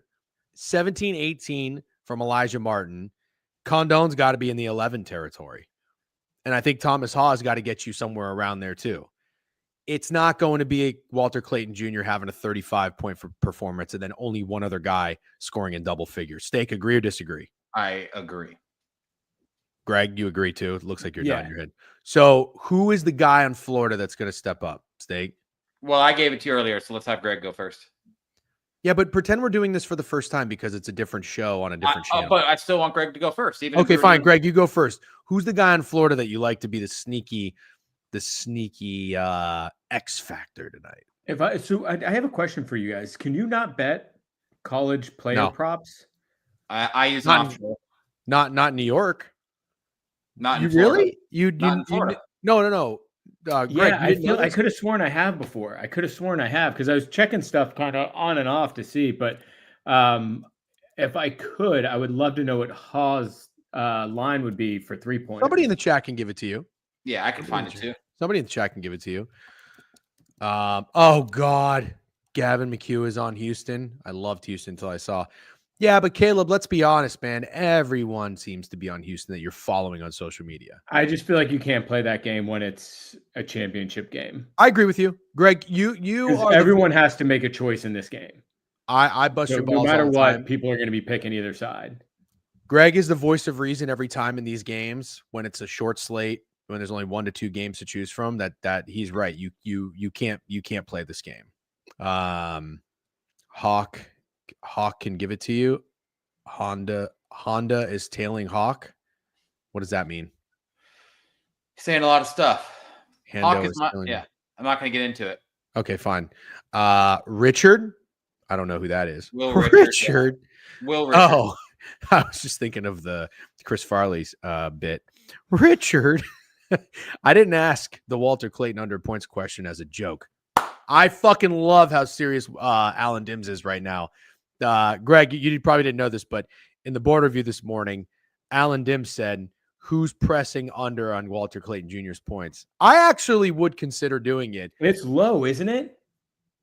A: 17-18 from Elijah Martin. Condon's got to be in the 11 territory. And I think Thomas Hawes got to get you somewhere around there too. It's not going to be Walter Clayton Jr. having a 35-point performance and then only one other guy scoring in double figures. Steak, agree or disagree?
B: I agree.
A: Greg, you agree too? It looks like you're nodding your head. So who is the guy on Florida that's going to step up, Steak?
B: Well, I gave it to you earlier, so let's have Greg go first.
A: Yeah, but pretend we're doing this for the first time because it's a different show on a different channel.
B: But I still want Greg to go first.
A: Okay, fine. Greg, you go first. Who's the guy in Florida that you like to be the sneaky X factor tonight?
C: I have a question for you guys. Can you not bet college player props?
B: I use offshore.
A: Not in New York.
B: Not
A: you
B: in Florida.
A: Really? You no. Greg,
C: I could have sworn I have before. I could have sworn I have because I was checking stuff kind of on and off to see. But if I could, I would love to know what Hawes' line would be for 3 points.
A: Somebody in the chat can give it to you.
B: Yeah, I can find it too.
A: Somebody in the chat can give it to you. Oh God, Gavin McHugh is on Houston. I loved Houston until I saw. Yeah, but Caleb, let's be honest, man. Everyone seems to be on Houston that you're following on social media.
C: I just feel like you can't play that game when it's a championship game.
A: I agree with you, Greg.
C: Everyone has to make a choice in this game.
A: I bust your balls.
C: No matter what, people are going to be picking either side.
A: Greg is the voice of reason every time in these games when it's a short slate, when there's only 1 to 2 games to choose from. That he's right. You can't play this game. Hawk can give it to you. Honda is tailing Hawk. What does that mean?
B: He's saying a lot of stuff.
A: Hawk
B: is I'm not going to get into it.
A: Okay, fine. Richard. I don't know who that is.
B: Will
A: Richard.
B: Will Richard.
A: Oh, I was just thinking of the Chris Farley's bit. Richard. I didn't ask the Walter Clayton under points question as a joke. I fucking love how serious Alan Dims is right now. Greg, you probably didn't know this, but in the board review this morning, Alan Dims said, who's pressing under on Walter Clayton Jr.'s points? I actually would consider doing it.
C: It's low, isn't it?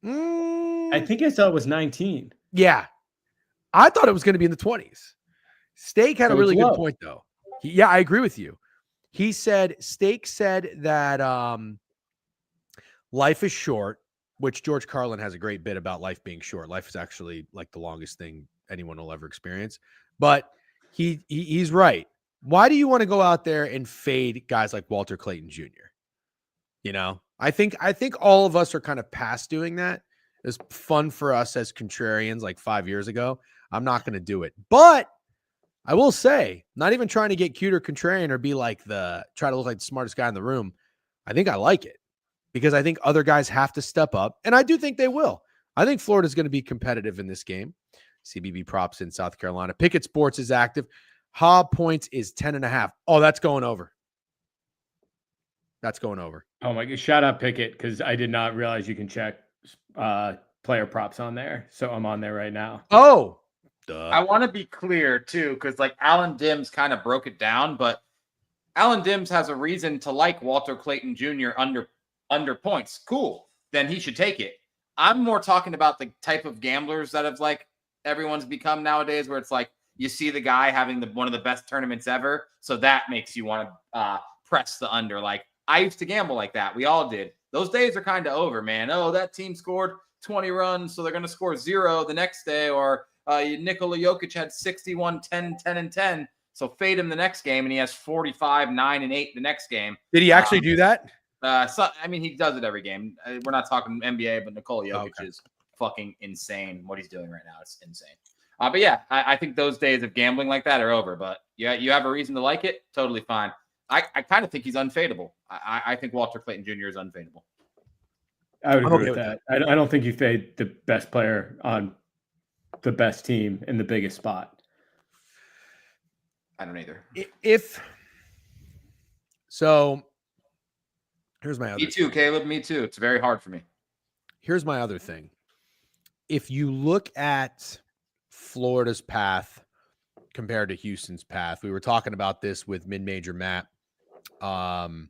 C: I think I saw it was 19.
A: Yeah. I thought it was going to be in the 20s. Steak had a really good point, though. I agree with you. Steak said that life is short, which George Carlin has a great bit about life being short. Life is actually like the longest thing anyone will ever experience. But he's right. Why do you want to go out there and fade guys like Walter Clayton Jr.? You know, I think all of us are kind of past doing that. It's fun for us as contrarians like 5 years ago. I'm not going to do it. But I will say, not even trying to get cute or contrarian or be like try to look like the smartest guy in the room. I think I like it. Because I think other guys have to step up, and I do think they will. I think Florida's going to be competitive in this game. CBB props in South Carolina. Pikkit Sports is active. Ha points is 10.5. Oh, that's going over. That's going over.
C: Oh my God! Shout out Pikkit because I did not realize you can check player props on there. So I'm on there right now.
A: Oh, duh.
B: I want to be clear too, because like Alan Dims kind of broke it down, but Alan Dims has a reason to like Walter Clayton Jr. under points. Cool. Then he should take it. I'm more talking about the type of gamblers that have like everyone's become nowadays, where it's like you see the guy having one of the best tournaments ever. So that makes you want to press the under. Like I used to gamble like that. We all did. Those days are kind of over, man. Oh, that team scored 20 runs, so they're going to score 0 the next day. Or Nikola Jokic had 61, 10, 10, and 10. So fade him the next game, and he has 45, 9, and 8 the next game.
A: Did he actually do that?
B: He does it every game. We're not talking NBA, but Nikola Jokic is fucking insane. What he's doing right now, it's insane. But yeah, I think those days of gambling like that are over. But yeah, you have a reason to like it. Totally fine. I kind of think he's unfadable. I think Walter Clayton Jr. is unfadable.
C: I would agree with that. I don't think you fade the best player on the best team in the biggest spot.
B: I don't either.
A: Here's my other
B: Me too, Caleb. Me too. It's very hard for me.
A: Here's my other thing. If you look at Florida's path compared to Houston's path, we were talking about this with mid-major Matt. And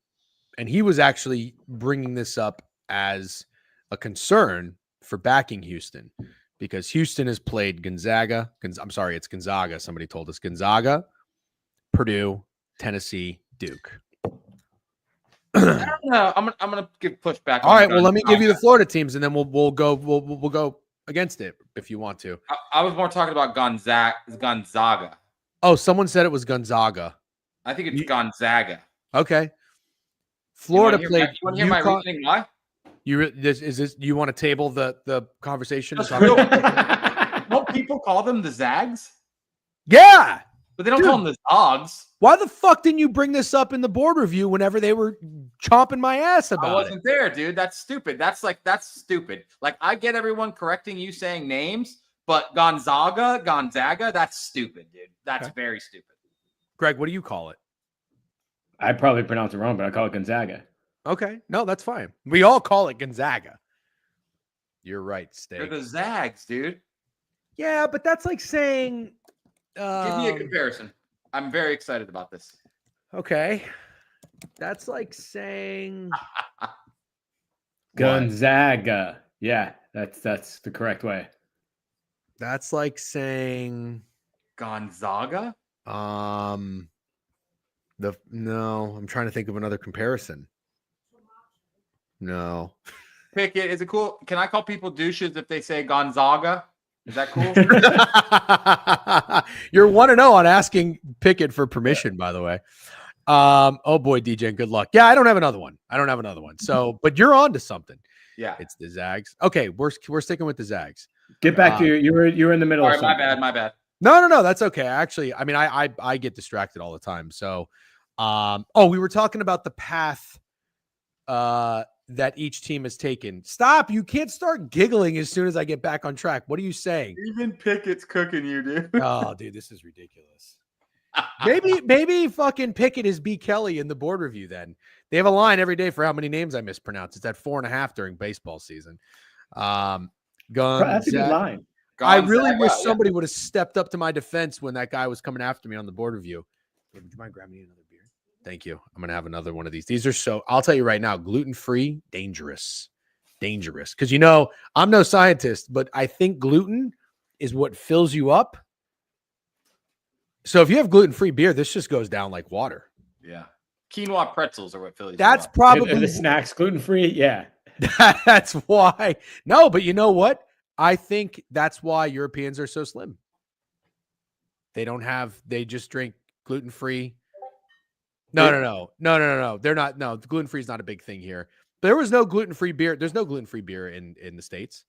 A: he was actually bringing this up as a concern for backing Houston because Houston has played Gonzaga. I'm sorry, it's Gonzaga. Somebody told us Gonzaga, Purdue, Tennessee, Duke.
B: I don't know. I'm gonna give pushback.
A: All right. Well, let me give you the Florida teams, and then we'll go against it if you want to.
B: I was more talking about Gonzaga.
A: Oh, someone said it was Gonzaga.
B: I think it's Gonzaga.
A: Okay. Florida played.
B: You want to hear my reasoning why?
A: You want to table the conversation?
B: Don't people call them the Zags?
A: Yeah.
B: But they don't call them the Zogs.
A: Why the fuck didn't you bring this up in the board review whenever they were chomping my ass about it?
B: I wasn't there, dude. That's stupid. That's stupid. Like, I get everyone correcting you saying names, but Gonzaga, that's stupid, dude. That's very stupid.
A: Greg, what do you call it?
C: I probably pronounce it wrong, but I call it Gonzaga.
A: Okay. No, that's fine. We all call it Gonzaga. You're right, Steak.
B: They're the Zags, dude.
A: Yeah, but that's like saying...
B: Give me a comparison. I'm very excited about this.
A: Okay. That's like saying...
C: Gonzaga. Yeah, that's the correct way.
A: That's like saying...
B: Gonzaga?
A: No, I'm trying to think of another comparison. No.
B: Pikkit, is it cool? Can I call people douches if they say Gonzaga? Is that cool?
A: You're 1-0 on asking Pikkit for permission, by the way. Oh boy, DJ, good luck. Yeah, I don't have another one. So, but you're on to something.
B: Yeah.
A: It's the Zags. Okay, we're sticking with the Zags.
C: Get back to you were in the middle.
B: All right, my bad.
A: No, that's okay. Actually, I mean, I get distracted all the time. So, we were talking about the path that each team has taken. Stop! You can't start giggling as soon as I get back on track. What are you saying?
B: Even Pickett's cooking you, dude.
A: Oh, dude, this is ridiculous. Maybe fucking Pikkit is B. Kelly in the board review. Then they have a line every day for how many names I mispronounce. It's at 4.5 during baseball season.
C: That's a good line.
A: I really wish somebody would have stepped up to my defense when that guy was coming after me on the board review. Hey, would you mind grabbing me another beer? Thank you. I'm going to have another one of these. These are I'll tell you right now, gluten-free, dangerous. Because, I'm no scientist, but I think gluten is what fills you up. So if you have gluten-free beer, this just goes down like water.
B: Yeah. Quinoa pretzels are what fills you up.
A: That's probably
C: the snacks gluten-free. Yeah.
A: That's why. No, but you know what? I think that's why Europeans are so slim. They just drink gluten-free. No. They're not. No, gluten-free is not a big thing here. There was no gluten-free beer. There's no gluten-free beer in the States.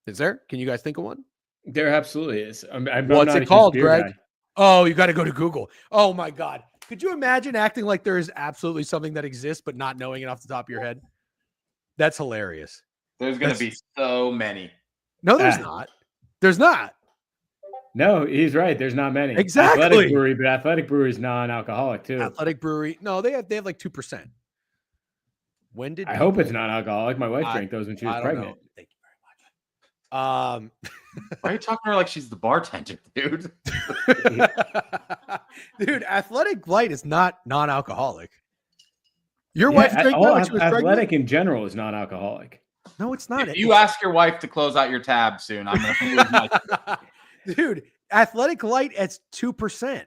A: Is there? Can you guys think of one?
C: There absolutely is.
A: What's it called, Greg? Guy. Oh, you got to go to Google. Oh my God. Could you imagine acting like there is absolutely something that exists, but not knowing it off the top of your head? That's hilarious.
B: There's going to be so many.
A: No, there's not. There's not.
C: No, he's right. There's not many.
A: Exactly.
C: Athletic Brewery is non-alcoholic too.
A: Athletic Brewery. No, they have like 2%. When did
C: I hope it's non-alcoholic? My wife drank those when she was pregnant.
A: Know. Thank you very much.
B: Why are you talking to her like she's the bartender, dude?
A: Dude, Athletic Light is not non-alcoholic. Your wife drank that when she was pregnant?
C: Athletic in general is non-alcoholic.
A: No, it's not.
B: If you ask your wife to close out your tab soon, I'm going to lose my...
A: Dude, Athletic Light at 2%.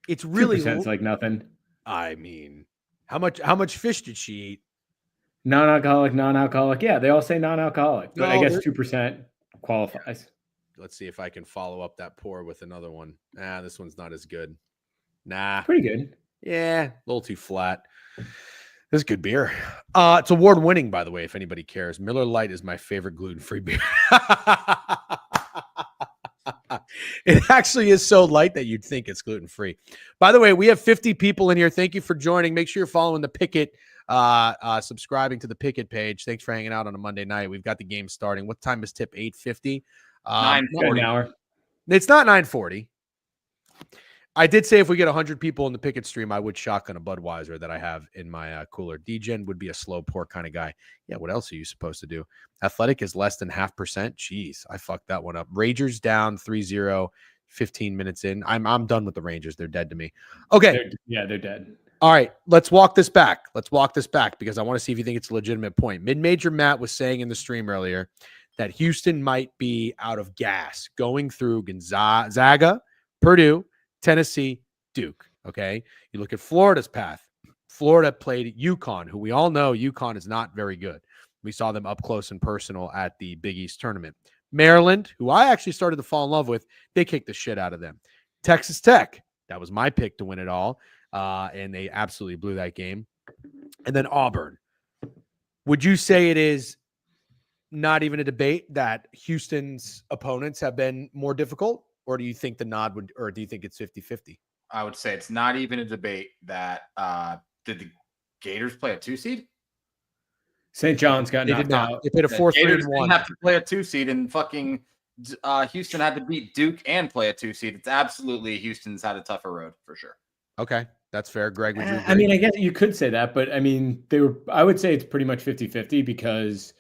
A: It's really
C: 2%'s like nothing.
A: I mean, how much fish did she eat?
C: Non-alcoholic. Yeah, they all say non-alcoholic, but I guess 2% qualifies.
A: Let's see if I can follow up that pour with another one. This one's not as good. Nah.
C: Pretty good.
A: Yeah, a little too flat. This is good beer. It's award-winning, by the way, if anybody cares. Miller Lite is my favorite gluten-free beer. It actually is so light that you'd think it's gluten-free. By the way, we have 50 people in here. Thank you for joining. Make sure you're following the Pikkit, subscribing to the Pikkit page. Thanks for hanging out on a Monday night. We've got the game starting. What time is tip? 8:50?
B: 9:40
C: an hour.
A: It's not 9:40. I did say if we get 100 people in the Pikkit stream, I would shotgun a Budweiser that I have in my cooler. Degen would be a slow pour kind of guy. Yeah, what else are you supposed to do? Athletic is less than 0.5%. Jeez, I fucked that one up. Rangers down 3-0, 15 minutes in. I'm done with the Rangers. They're dead to me. Okay.
C: They're dead.
A: All right, let's walk this back. Because I want to see if you think it's a legitimate point. Mid-major Matt was saying in the stream earlier that Houston might be out of gas going through Gonzaga, Purdue, Tennessee, Duke. Okay, you look at Florida's path. Florida played UConn, who we all know UConn is not very good. We saw them up close and personal at the Big East tournament. Maryland, who I actually started to fall in love with, they kicked the shit out of them. Texas Tech, that was my pick to win it all. And they absolutely blew that game. And then Auburn. Would you say it is not even a debate that Houston's opponents have been more difficult? Or do you think the nod would, or do you think it's 50-50?
B: I would say it's not even a debate that did the Gators play a 2 seed?
C: St. John's got knocked out.
A: They played a 4-3-1.
B: Didn't have to play a 2 seed, and fucking Houston had to beat Duke and play a 2 seed. It's absolutely Houston's had a tougher road for sure.
A: Okay, that's fair. Greg, would you agree?
C: I mean, I guess you could say that, but I mean, I would say it's pretty much 50-50 because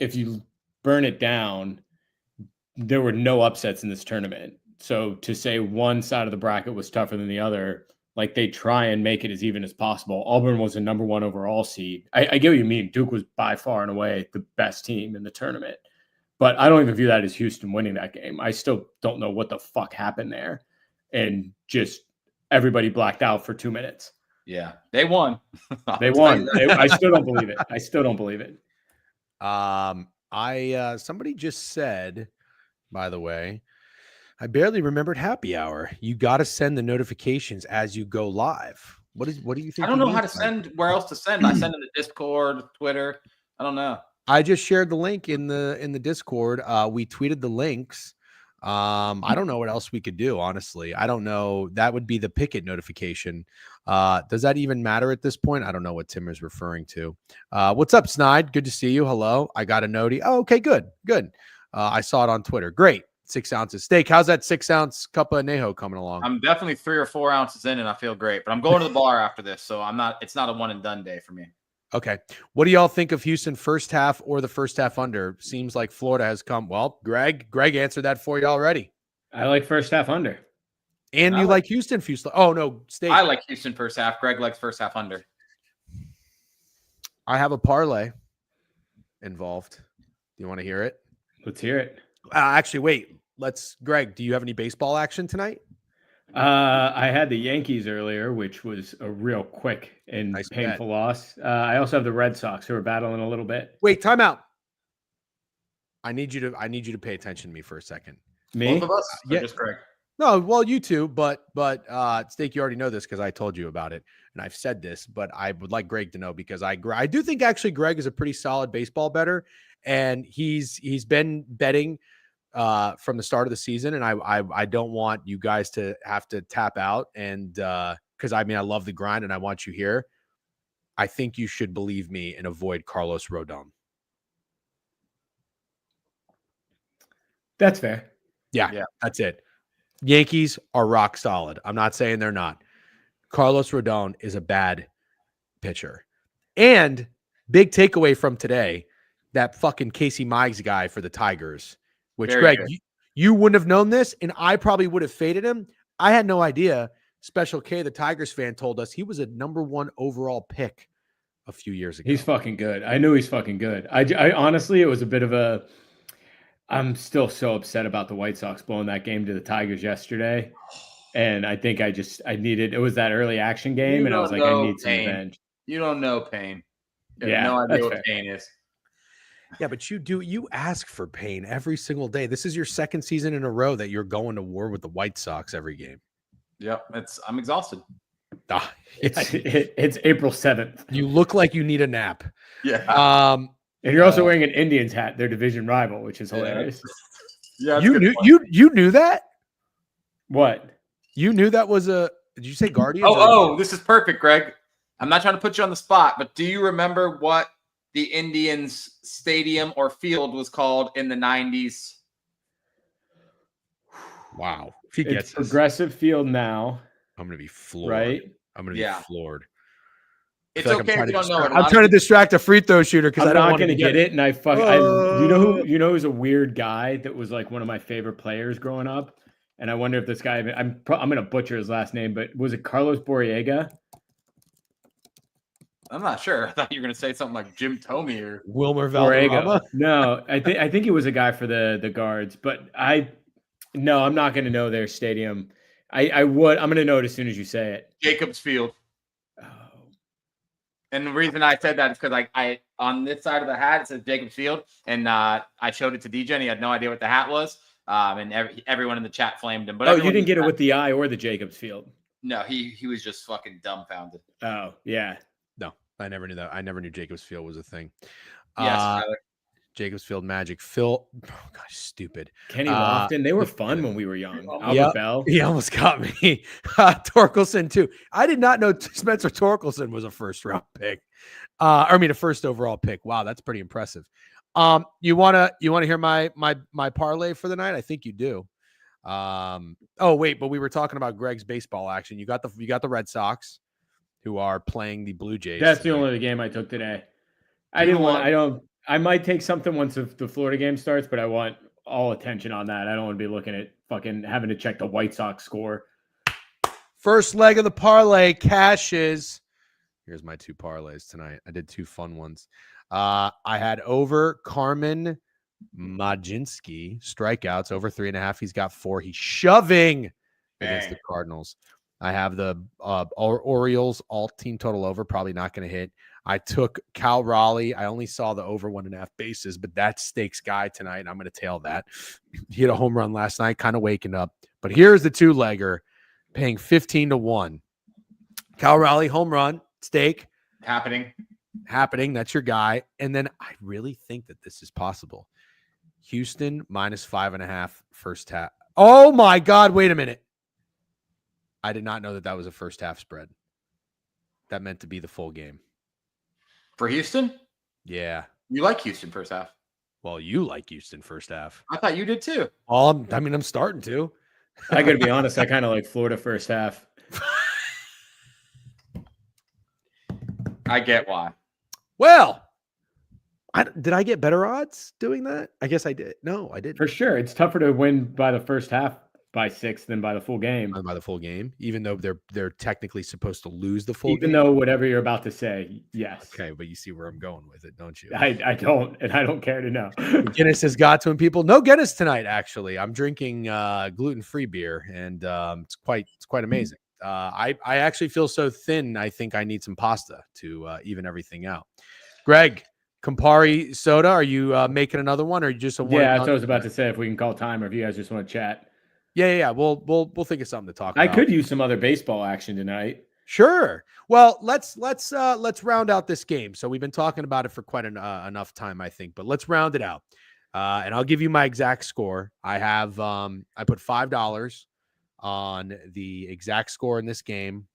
C: if you burn it down, there were no upsets in this tournament. So to say one side of the bracket was tougher than the other, like they try and make it as even as possible. Auburn was a number 1 overall seed. I get what you mean. Duke was by far and away the best team in the tournament, but I don't even view that as Houston winning that game. I still don't know what the fuck happened there. And just everybody blacked out for 2 minutes.
B: Yeah, they won.
C: They won. I still don't believe it.
A: Somebody just said, by the way, I barely remembered happy hour. You got to send the notifications as you go live. What do you think?
B: I don't know how to send, where else to send. I send in the Discord, Twitter. I don't know.
A: I just shared the link in the Discord. We tweeted the links. I don't know what else we could do, honestly. I don't know. That would be the Pikkit notification. Does that even matter at this point? I don't know what Tim is referring to. What's up, Snide? Good to see you. Hello. I got a noti. Oh, okay, good. I saw it on Twitter. Great. 6 ounces. Steak, how's that 6-ounce cup of Neho coming along?
B: I'm definitely 3 or 4 ounces in and I feel great, but I'm going to the bar after this, so it's not a one and done day for me.
A: Okay. What do y'all think of Houston first half or the first half under? Seems like Florida has come. Well, Greg answered that for you already.
C: I like first half under.
A: And you like Houston Fusel. Oh, no, Steak.
B: I like Houston first half. Greg likes first half under.
A: I have a parlay involved. Do you want to hear it?
C: Let's hear it.
A: Actually, wait. Greg, do you have any baseball action tonight?
C: I had the Yankees earlier, which was a real quick and painful loss. I also have the Red Sox, who are battling a little bit.
A: Wait, time out. I need you to pay attention to me for a second.
C: Me?
B: Both of us? Yeah. Just Greg?
A: No, well, you too, but Steak, you already know this because I told you about it, and I've said this, but I would like Greg to know because I do think actually Greg is a pretty solid baseball bettor, and he's been betting from the start of the season, and I don't want you guys to have to tap out, and because I mean I love the grind and I want you here. I think you should believe me and avoid Carlos Rodon.
C: That's fair.
A: Yeah, that's it. Yankees are rock solid. I'm not saying they're not. Carlos Rodon is a bad pitcher. And big takeaway from today, that fucking Casey Mize guy for the Tigers, which Greg, you wouldn't have known this, and I probably would have faded him. I had no idea. Special K, the Tigers fan, told us he was a number 1 overall pick a few years ago.
C: He's fucking good. I knew he's fucking good. I honestly, it was a bit of a, I'm still so upset about the White Sox blowing that game to the Tigers yesterday. And I think it was that early action game. And I was like, I need some revenge.
B: You don't know pain. You have
C: Yeah,
B: no idea what pain is.
A: Yeah, but you ask for pain every single day. This is your second season in a row that you're going to war with the White Sox every game.
B: Yep. I'm exhausted.
C: It's April 7th.
A: You look like you need a nap.
B: Yeah.
C: And you're also wearing an Indians hat, their division rival, which is hilarious.
B: Yeah.
A: You knew that?
C: What?
A: You knew that was did you say Guardians?
B: This is perfect, Greg. I'm not trying to put you on the spot, but do you remember what the Indians stadium or field was called in the 90s?
A: Wow. If he gets
C: Progressive Field now.
A: I'm going to be floored.
C: Right?
A: I'm going to be floored.
B: It's okay if you don't know it.
A: I'm trying to distract a free throw shooter because I'm not going to
C: get it. And you know who's a weird guy that was like one of my favorite players growing up. And I wonder if this guy, I'm going to butcher his last name, but was it Carlos Borrega?
B: I'm not sure. I thought you were going to say something like Jim Tomey or
A: Wilmer Valderrama.
C: No, I think it was a guy for the guards, but I'm not going to know their stadium. I'm going to know it as soon as you say it.
B: Jacobs Field.
C: Oh.
B: And the reason I said that is because I on this side of the hat it says Jacobs Field, and I showed it to DJ, and he had no idea what the hat was. And everyone in the chat flamed him. But
C: you didn't get it with the eye or the Jacobs Field.
B: No, he was just fucking dumbfounded.
C: Oh yeah.
A: No, I never knew that. I never knew Jacobs Field was a thing.
B: Yes,
A: Jacobs Field Magic. Phil, oh gosh, stupid.
C: Kenny Lofton. They were fun when we were young.
A: Yeah,
C: Bell.
A: He almost got me. Torkelson too. I did not know Spencer Torkelson was a first round pick. A first overall pick. Wow, that's pretty impressive. You wanna hear my parlay for the night? I think you do. Oh wait, but we were talking about Greg's baseball action. You got the Red Sox, who are playing the Blue Jays.
C: That's the only game I took today. I might take something once the Florida game starts, but I want all attention on that. I don't want to be looking at fucking having to check the White Sox score.
A: First leg of the parlay cashes. Here's my 2 parlays tonight. I did 2 fun ones. I had over Carmen Majinski strikeouts over 3.5. He's got 4. He's shoving against the Cardinals. I have the Orioles all team total over, probably not going to hit. I took Cal Raleigh. I only saw the over 1.5 bases, but that's stakes guy tonight. I'm going to tail that. He hit a home run last night, kind of waking up. But here's the 2-legger paying 15-1. Cal Raleigh home run stake
B: happening.
A: That's your guy. And then I really think that this is possible. Houston -5.5 first half. Oh my God. Wait a minute. I did not know that was a first half spread. That meant to be the full game.
B: For Houston?
A: Yeah.
B: You like Houston first half.
A: Well, you like Houston first half.
B: I thought you did too.
A: I'm starting to.
C: I got to be honest. I kind of like Florida first half.
B: I get why.
A: Well, did I get better odds doing that? I guess I did. No, I didn't.
C: For sure. It's tougher to win by the first half by 6 than by the full game.
A: By the full game, even though they're technically supposed to lose the full game.
C: Even though whatever you're about to say, yes.
A: Okay, but you see where I'm going with it, don't you?
C: I don't, and I don't care to know.
A: Guinness has got to him, people. No Guinness tonight, actually. I'm drinking gluten-free beer, and it's quite amazing. I actually feel so thin, I think I need some pasta to even everything out. Greg, Campari soda, are you making another one, or just a one?
C: Yeah, that's what I was about to say. If we can call time, or if you guys just want to chat.
A: Yeah. We'll think of something to talk about.
C: I could use some other baseball action tonight.
A: Sure. Well, let's round out this game. So we've been talking about it for quite enough time, I think, but let's round it out. And I'll give you my exact score. I have I put $5 on the exact score in this game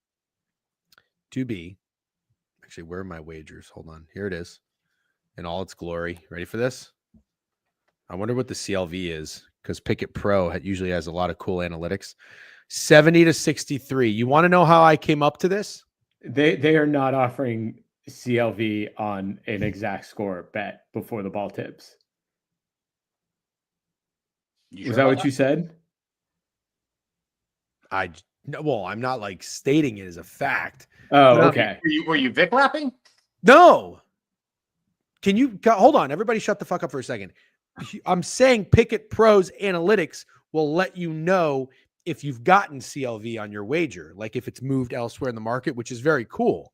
A: to be. Actually, where are my wagers? Hold on. Here it is in all its glory. Ready for this? I wonder what the CLV is, because Pikkit Pro usually has a lot of cool analytics. 70-63. You want to know how I came up to this?
C: They are not offering CLV on an exact score bet before the ball tips. Is that what you said?
A: I'm not like stating it as a fact.
C: Oh, okay.
B: Were you Vic lapping?
A: No. Can you hold on? Everybody shut the fuck up for a second. I'm saying Pikkit Pro's analytics will let you know if you've gotten CLV on your wager, like if it's moved elsewhere in the market, which is very cool.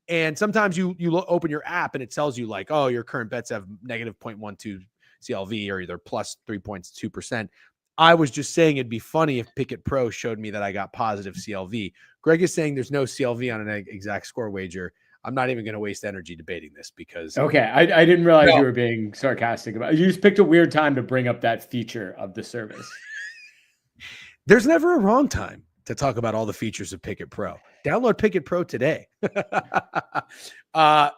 A: And sometimes you open your app and it tells you like, oh, your current bets have -0.12 CLV or either plus 3.2%. I was just saying it'd be funny if Pikkit Pro showed me that I got positive CLV. Greg is saying there's no CLV on an exact score wager. I'm not even going to waste energy debating this because.
C: Okay. I didn't realize you were being sarcastic about it. You just picked a weird time to bring up that feature of the service.
A: There's never a wrong time to talk about all the features of Pikkit Pro. Download Pikkit Pro today.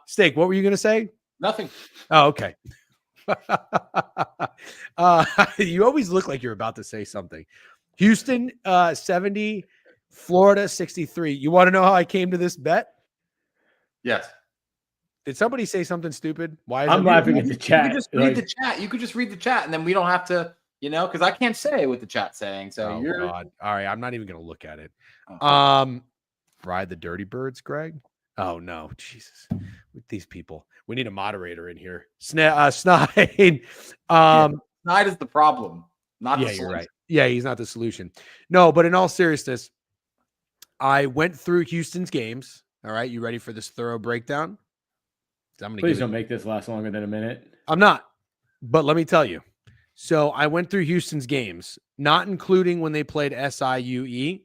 A: Steak, what were you going to say?
B: Nothing.
A: Oh, okay. You always look like you're about to say something. Houston 70, Florida 63. You want to know how I came to this bet?
B: Yes.
A: Did somebody say something stupid? Why?
C: I'm laughing at the chat.
B: You could just read the chat. You could just read the chat, and then we don't have to, because I can't say what the chat's saying. So
A: God. All right, I'm not even going to look at it. Ride the Dirty Birds, Greg. Oh no, Jesus! With these people, we need a moderator in here. Snide.
B: Snide is the problem, not the
A: Yeah, you're
B: solution.
A: right. Yeah, he's not the solution. No, but in all seriousness, I went through Houston's games. All right, you ready for this thorough breakdown?
C: Please don't make this last longer than a minute.
A: I'm not, but let me tell you. So I went through Houston's games, not including when they played SIUE,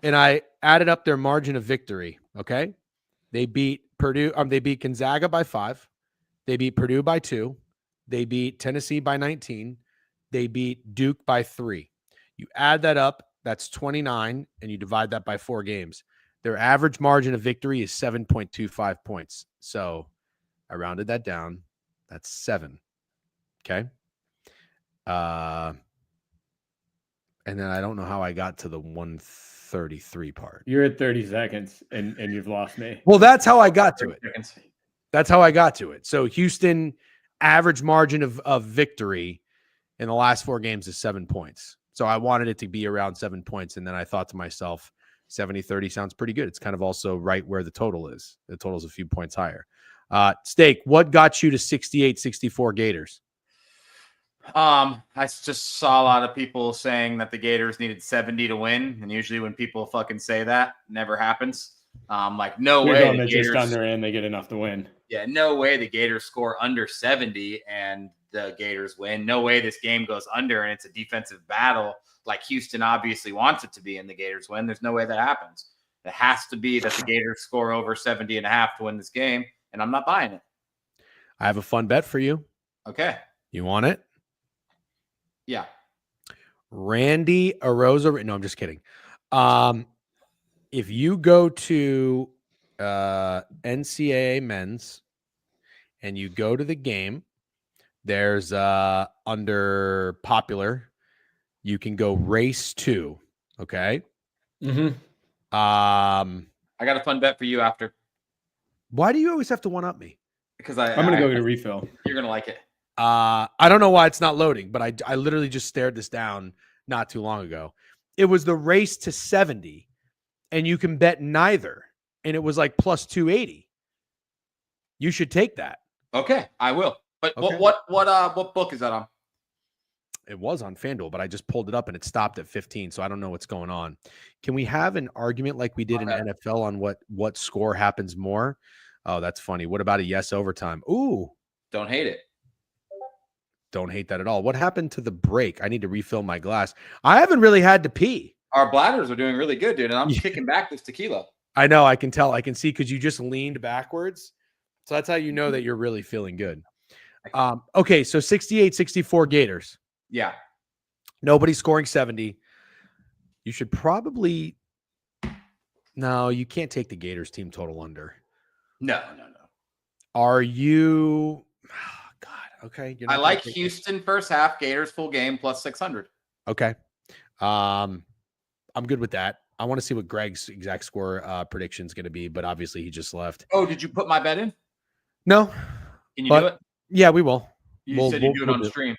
A: and I added up their margin of victory. Okay, they beat Purdue. They beat Gonzaga by 5. They beat Purdue by 2. They beat Tennessee by 19. They beat Duke by 3. You add that up, that's 29, and you divide that by 4 games. Their average margin of victory is 7.25 points. So I rounded that down. That's 7. Okay. And then I don't know how I got to the 133 part.
C: You're at 30 seconds and you've lost me.
A: Well, that's how I got to it. That's how I got to it. So Houston average margin of victory in the last 4 games is 7 points. So I wanted it to be around 7 points. And then I thought to myself, 70-30 sounds pretty good. It's kind of also right where the total is. The total is a few points higher. Steak, what got you to 68-64 Gators?
B: I just saw a lot of people saying that the Gators needed 70 to win. And usually when people fucking say that, never happens. Like, no
C: They're
B: way.
C: going to just under and they get enough to win.
B: Yeah, no way the Gators score under 70 and the Gators win. No way this game goes under and it's a defensive battle like Houston obviously wants it to be and the Gators win. There's no way that happens. It has to be that the Gators score over 70.5 to win this game, and I'm not buying it.
A: I have a fun bet for you.
B: Okay.
A: You want it?
B: Yeah.
A: Randy Arosa. No, I'm just kidding. If you go to NCAA men's and you go to the game, there's under popular, you can go race 2. Okay.
C: Mm-hmm.
B: I got a fun bet for you after.
A: Why do you always have to one up me?
B: Because
C: I'm going to go get a refill.
B: You're going to like it.
A: I don't know why it's not loading, but I literally just stared this down not too long ago. It was the race to 70, and you can bet neither, and it was like plus 280. You should take that.
B: Okay, I will. But
A: Okay.
B: what book is that on?
A: It was on FanDuel, but I just pulled it up and it stopped at 15, so I don't know what's going on. Can we have an argument like we did in NFL on what score happens more? Oh, that's funny. What about a yes overtime? Ooh.
B: Don't hate it.
A: Don't hate that at all. What happened to the break? I need to refill my glass. I haven't really had to pee.
B: Our bladders are doing really good, dude, and I'm kicking back this tequila.
A: I know. I can tell. I can see because you just leaned backwards. So that's how you know that you're really feeling good. Okay, so 68-64 Gators.
B: Yeah.
A: Nobody's scoring 70. You should probably – no, you can't take the Gators team total under.
B: No.
A: Are you – God, okay.
B: I like Houston first half, Gators full game plus 600.
A: Okay. I'm good with that. I want to see what Greg's exact score prediction is going to be, but obviously he just left.
B: Oh, did you put my bet in?
A: No.
B: Can you do it?
A: Yeah, we will.
B: You said you do it on stream.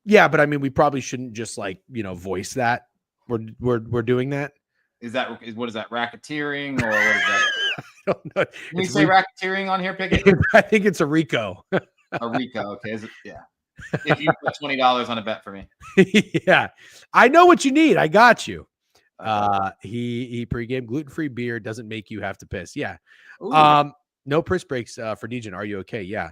A: Yeah, but I mean, we probably shouldn't just voice that. We're doing that.
B: What is that? Racketeering or what is that?
A: I don't know.
B: Can we say racketeering on here, Pikkit?
A: I think it's a RICO.
B: A RICO, okay. Yeah. If you put $20 on a bet for me.
A: Yeah. I know what you need. I got you. He pregame gluten-free beer doesn't make you have to piss. Yeah. Ooh. No piss breaks for Degenerate. Are you okay? Yeah.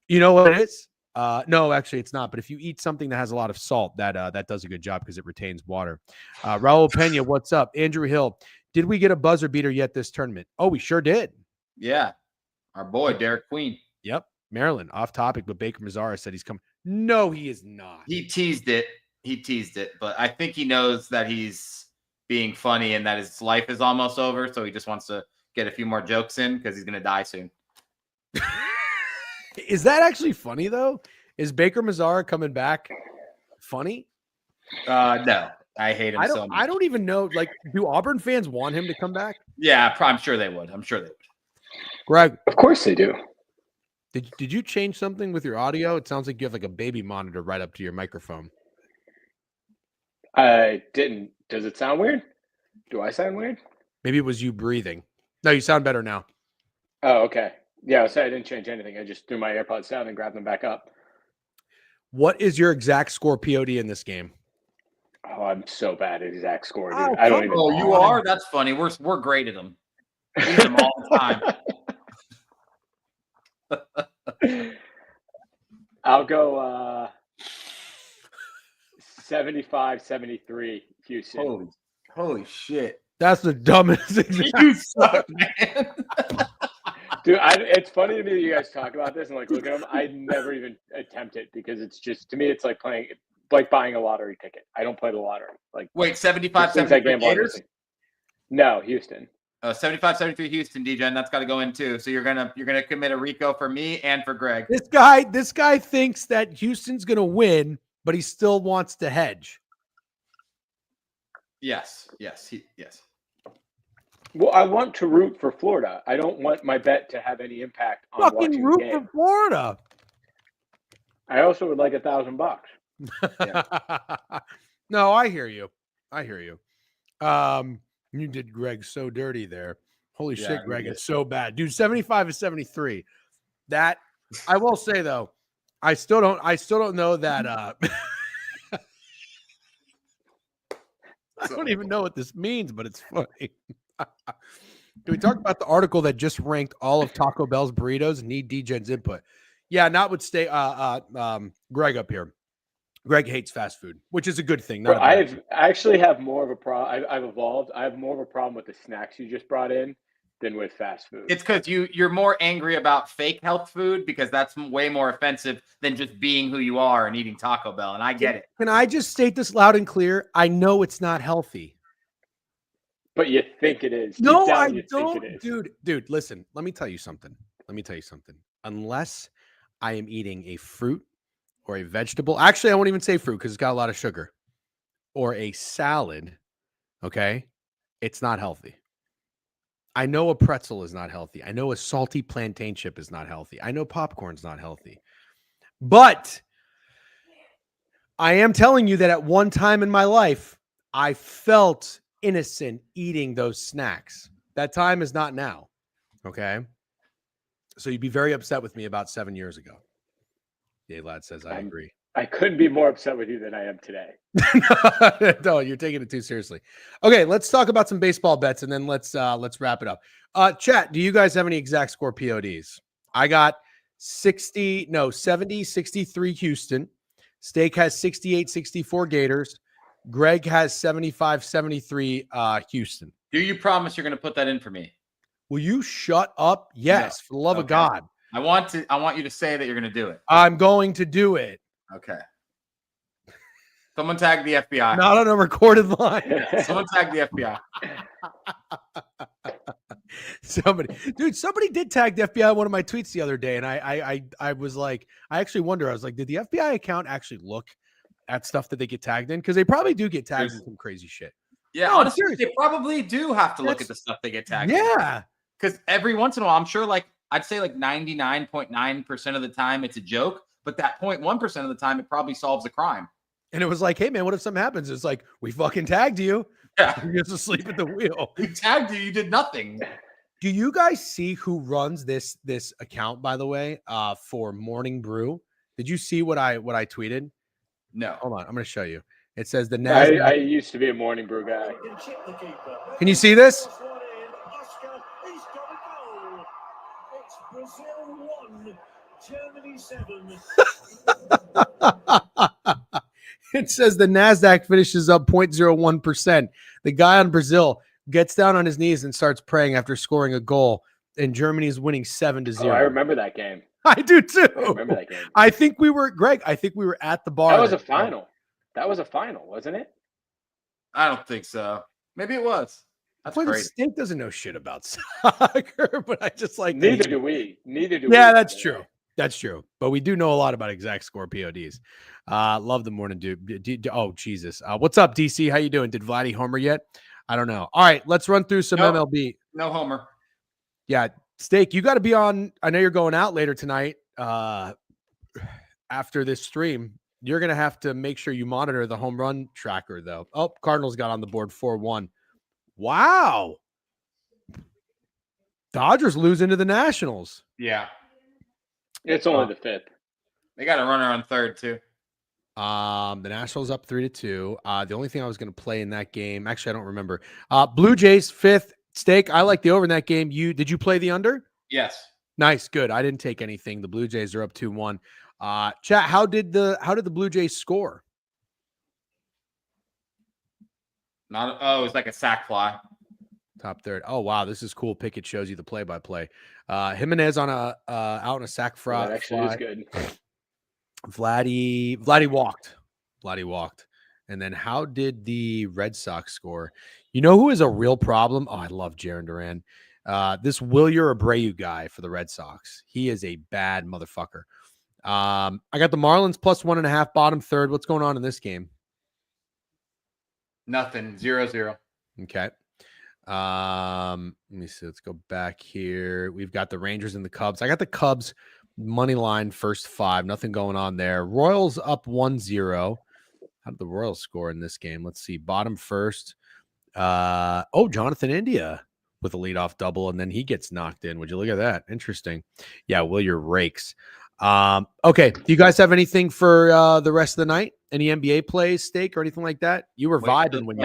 A: You know what it is? No, actually it's not. But if you eat something that has a lot of salt, that does a good job because it retains water. Raul Pena, what's up? Andrew Hill, did we get a buzzer beater yet this tournament? Oh, we sure did.
B: Yeah. Our boy, Derek Queen.
A: Yep. Maryland, off topic, but Baker Mazzara said he's coming. No, he is not.
B: He teased it, but I think he knows that he's being funny and that his life is almost over. So he just wants to get a few more jokes in because he's going to die soon.
A: Is that actually funny, though? Is Baker Mazzara coming back funny?
B: No, I hate him so much.
A: I don't even know. Like, do Auburn fans want him to come back?
B: Yeah, I'm sure they would.
A: Greg.
D: Of course they do.
A: Did you change something with your audio? It sounds like you have like a baby monitor right up to your microphone.
D: I didn't. Does it sound weird? Do I sound weird?
A: Maybe it was you breathing. No, you sound better now.
C: Oh, okay. Yeah, so I didn't change anything. I just threw my AirPods down and grabbed them back up.
A: What is your exact score POD in this game?
C: Oh, I'm so bad at exact score, dude.
A: Oh,
C: I don't
A: come
C: even.
B: Oh, you
A: on.
B: are? That's funny. We're great at them. We hit them all the time.
C: I'll go 75-73 Houston.
B: Holy shit.
A: That's the dumbest exact.
B: You suck, man.
C: Dude, it's funny to me that you guys talk about this and like look at them. I never even attempt it because it's just, to me, it's like buying a lottery ticket. I don't play the lottery. Like,
B: Wait, 75,
C: things I
B: 73
C: gamble on
B: Gators?
C: this thing. No, Houston.
B: 75, 73 Houston, Degen. That's got to go in too. So you're gonna commit a Rico for me and for Greg.
A: This guy thinks that Houston's gonna win, but he still wants to hedge.
B: Yes.
C: Well, I want to root for Florida. I don't want my bet to have any impact on
A: Fucking
C: watching the
A: root
C: game.
A: for Florida.
C: I also would like $1,000.
B: Yeah.
A: No, I hear you. You did Greg so dirty there. Holy
B: Yeah,
A: shit, Greg,
B: did.
A: it's so bad. Dude, 75-73. That I will say though, I still don't know that I don't even know what this means, but it's funny. Can we talk about the article that just ranked all of Taco Bell's burritos? Need Degen's input. Yeah, not would stay Greg up here. Greg hates fast food, which is a good thing. Not a bad thing.
C: I actually have more of a problem. I've evolved. I have more of a problem with the snacks you just brought in than with fast food.
B: It's because you're more angry about fake health food because that's way more offensive than just being who you are and eating Taco Bell. And I get it.
A: Can I just state this loud and clear? I know it's not healthy.
C: But you think it is.
A: No,
C: Deep down,
A: I
C: you
A: don't,
C: think it is.
A: dude. Listen, let me tell you something. Unless I am eating a fruit or a vegetable, actually, I won't even say fruit because it's got a lot of sugar, or a salad. Okay, it's not healthy. I know a pretzel is not healthy. I know a salty plantain chip is not healthy. I know popcorn's not healthy. But I am telling you that at one time in my life, I felt innocent eating those snacks. That time is not now. Okay. So you'd be very upset with me about 7 years ago. Dave Ladd says, I agree.
C: I couldn't be more upset with you than I am today.
A: No, you're taking it too seriously. Okay, let's talk about some baseball bets and then let's wrap it up. Chat, do you guys have any exact score PODs? I got 70-63 Houston. Steak has 68-64 Gators. Greg has 75-73 Houston.
B: Do you promise you're going to put that in for me?
A: Will you shut up? Yes, for the love of God.
B: I want you to say that you're going to do it.
A: I'm going to do it.
B: Okay. Someone tag the FBI.
A: Not on a recorded line.
B: Someone tag the FBI.
A: Somebody did tag the FBI in one of my tweets the other day, and I was like, I actually wonder. I was like, did the FBI account actually look at stuff that they get tagged in? Because they probably do get tagged in some crazy shit.
B: Yeah,
A: No,
B: honestly,
A: seriously.
B: they probably do have to look at the stuff they get tagged.
A: Yeah,
B: because every once in a while, I'm sure, I'd say 99.9% of the time it's a joke, but that 0.1% of the time it probably solves a crime.
A: and it was like, hey man, what if something happens? It's like, we fucking tagged you.
B: Yeah,
A: You're just asleep at the wheel.
B: we tagged you. You did nothing.
A: Do you guys see who runs this account, by the way, for Morning Brew? Did you see what I tweeted?
B: No.
A: Hold on, I'm going to show you. It says the NASDAQ.
C: I used to be a Morning Brew guy.
A: Can you see this? It says the NASDAQ finishes up 0.01%. The guy on Brazil gets down on his knees and starts praying after scoring a goal, and Germany is winning 7-0.
C: Oh, I remember that game.
A: I do too.
C: I remember that game.
A: I think we were at the bar.
C: That was a final. That was a final, wasn't it?
B: I don't think so. Maybe it was. That's great.
A: Steak doesn't know shit about soccer, but I just like
C: Neither do we.
A: Yeah, that's true. That's true. But we do know a lot about exact score PODs. Love the morning, dude. Oh, Jesus. What's up, DC? How you doing? Did Vladdy homer yet? I don't know. All right, let's run through some MLB.
B: No homer.
A: Yeah, Steak, you got to be on. I know you're going out later tonight. After this stream, you're going to have to make sure you monitor the home run tracker, though. Oh, Cardinals got on the board 4-1. Wow. Dodgers losing to the Nationals.
B: Yeah.
D: It's only the 5th.
B: They got a runner on third, too.
A: The Nationals up 3-2. The only thing I was going to play in that game, actually, I don't remember. Blue Jays 5th. Steak, I like the over in that game. Did you play the under?
B: Yes.
A: Nice, good. I didn't take anything. The Blue Jays are up 2-1. Chat, how did the Blue Jays score?
B: It's like a sack fly.
A: Top third. Oh wow, this is cool. Pikkit shows you the play-by-play. Jimenez on out on a sack fly.
D: That actually is good.
A: Vladdy walked. And then how did the Red Sox score? You know who is a real problem? Oh, I love Jarren Duran. This Wilyer Abreu guy for the Red Sox. He is a bad motherfucker. I got the Marlins plus 1.5, bottom third. What's going on in this game?
B: Nothing. 0-0.
A: Okay. Let me see. Let's go back here. We've got the Rangers and the Cubs. I got the Cubs money line first 5. Nothing going on there. Royals up 1-0. How did the Royals score in this game? Let's see. Bottom first. Jonathan India with a leadoff double, and then he gets knocked in. Would you look at that? Interesting. Yeah, Wilyer rakes. Okay. Do you guys have anything for the rest of the night? Any NBA plays, Steak, or anything like that? You were vibing when you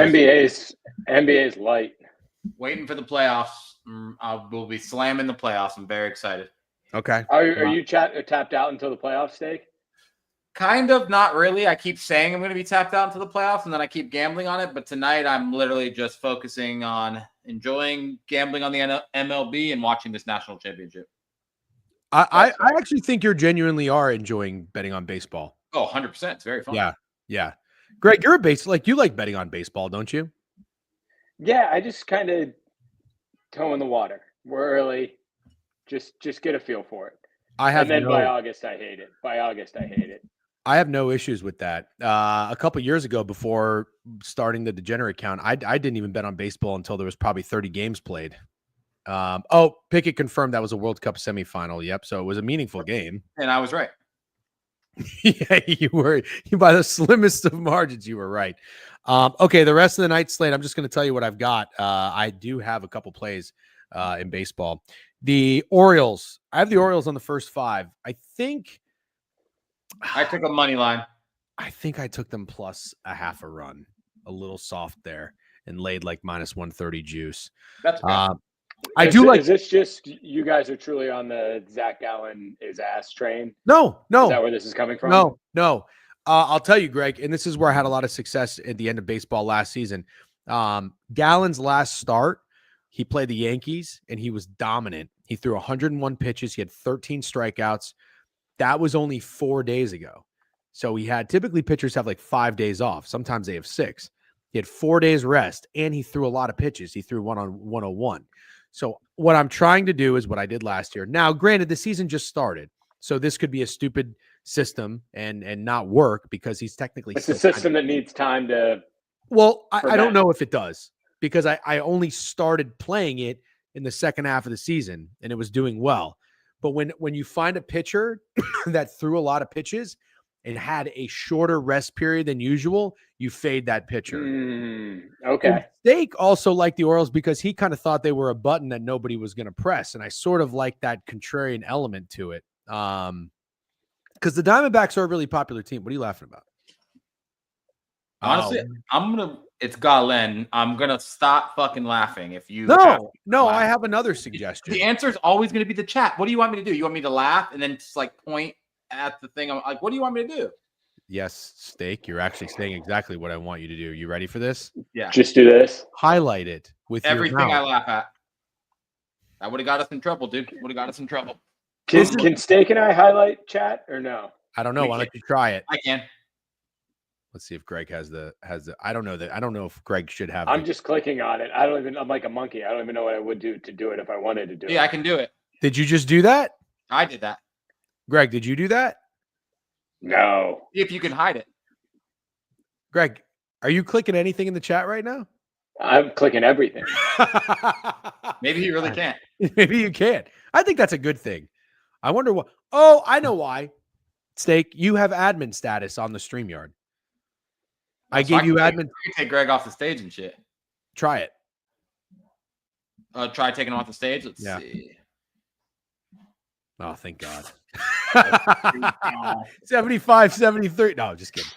D: NBA's light.
B: Waiting for the playoffs. We'll be slamming the playoffs. I'm very excited.
A: Okay.
D: Are you tapped out until the playoffs, Steak?
B: Kind of, not really. I keep saying I'm going to be tapped out into the playoffs, and then I keep gambling on it. But tonight, I'm literally just focusing on enjoying gambling on the MLB and watching this national championship.
A: I actually think you genuinely are enjoying betting on baseball.
B: Oh, 100%. It's very fun.
A: Yeah. Greg, you're you like betting on baseball, don't you?
D: Yeah, I just kind of toe in the water. We're early. Just get a feel for it. By August, I hate it.
A: I have no issues with that. A couple years ago, before starting the Degenerate count, I didn't even bet on baseball until there was probably 30 games played. Pickett confirmed that was a World Cup semifinal. Yep. So it was a meaningful game.
B: And I was right.
A: Yeah, you were. By the slimmest of margins, you were right. Okay, the rest of the night slate, I'm just going to tell you what I've got. I do have a couple plays in baseball. The Orioles. I have the Orioles on the first 5. I think
B: I took a money line.
A: I think I took them plus a half a run, a little soft there, and laid like minus 130 juice.
B: That's good.
D: Is this just you guys are truly on the Zach Gallen is ass train?
A: No.
D: Is that where this is coming from?
A: No. I'll tell you, Greg, and this is where I had a lot of success at the end of baseball last season. Gallen's last start, he played the Yankees, and he was dominant. He threw 101 pitches. He had 13 strikeouts. That was only 4 days ago. So typically pitchers have like 5 days off. Sometimes they have 6. He had 4 days rest, and he threw a lot of pitches. He threw 101. So what I'm trying to do is what I did last year. Now, granted, the season just started, so this could be a stupid system and not work because he's technically.
D: It's a system that needs time to.
A: Well, I don't know if it does because I only started playing it in the second half of the season and it was doing well. But when you find a pitcher that threw a lot of pitches and had a shorter rest period than usual, you fade that pitcher.
D: Okay.
A: And Steak also liked the Orioles because he kind of thought they were a button that nobody was going to press. And I sort of like that contrarian element to it. Because the Diamondbacks are a really popular team. What are you laughing about?
B: Honestly, it's Galen. I'm going to stop fucking laughing if you.
A: No, I have another suggestion.
B: The answer is always going to be the chat. What do you want me to do? You want me to laugh and then just like point at the thing? I'm like, what do you want me to do?
A: Yes, Steak, you're actually saying exactly what I want you to do. You ready for this?
B: Yeah.
D: Just do this.
A: Highlight it with
B: everything
A: your mouth.
B: I laugh at. That would have got us in trouble, dude. Would have got us in trouble.
D: Can Steak and I highlight chat or no?
A: I don't know. Why don't you try it?
B: I can.
A: Let's see if Greg has the. I don't know that. I don't know if Greg should have.
D: I'm just clicking on it. I'm like a monkey. I don't even know what I would do to do it if I wanted to do it.
B: Yeah, I can do it.
A: Did you just do that?
B: I did that.
A: Greg, did you do that?
D: No.
B: See if you can hide it.
A: Greg, are you clicking anything in the chat right now?
D: I'm clicking everything.
B: Maybe he really can't.
A: Maybe you can't. I think that's a good thing. I wonder what. Oh, I know why. Steak, you have admin status on the StreamYard. I gave you admin.
B: You take Greg off the stage and shit.
A: Try it.
B: Try taking him off the stage. Let's see.
A: Oh, thank God. 75-73. No, just kidding.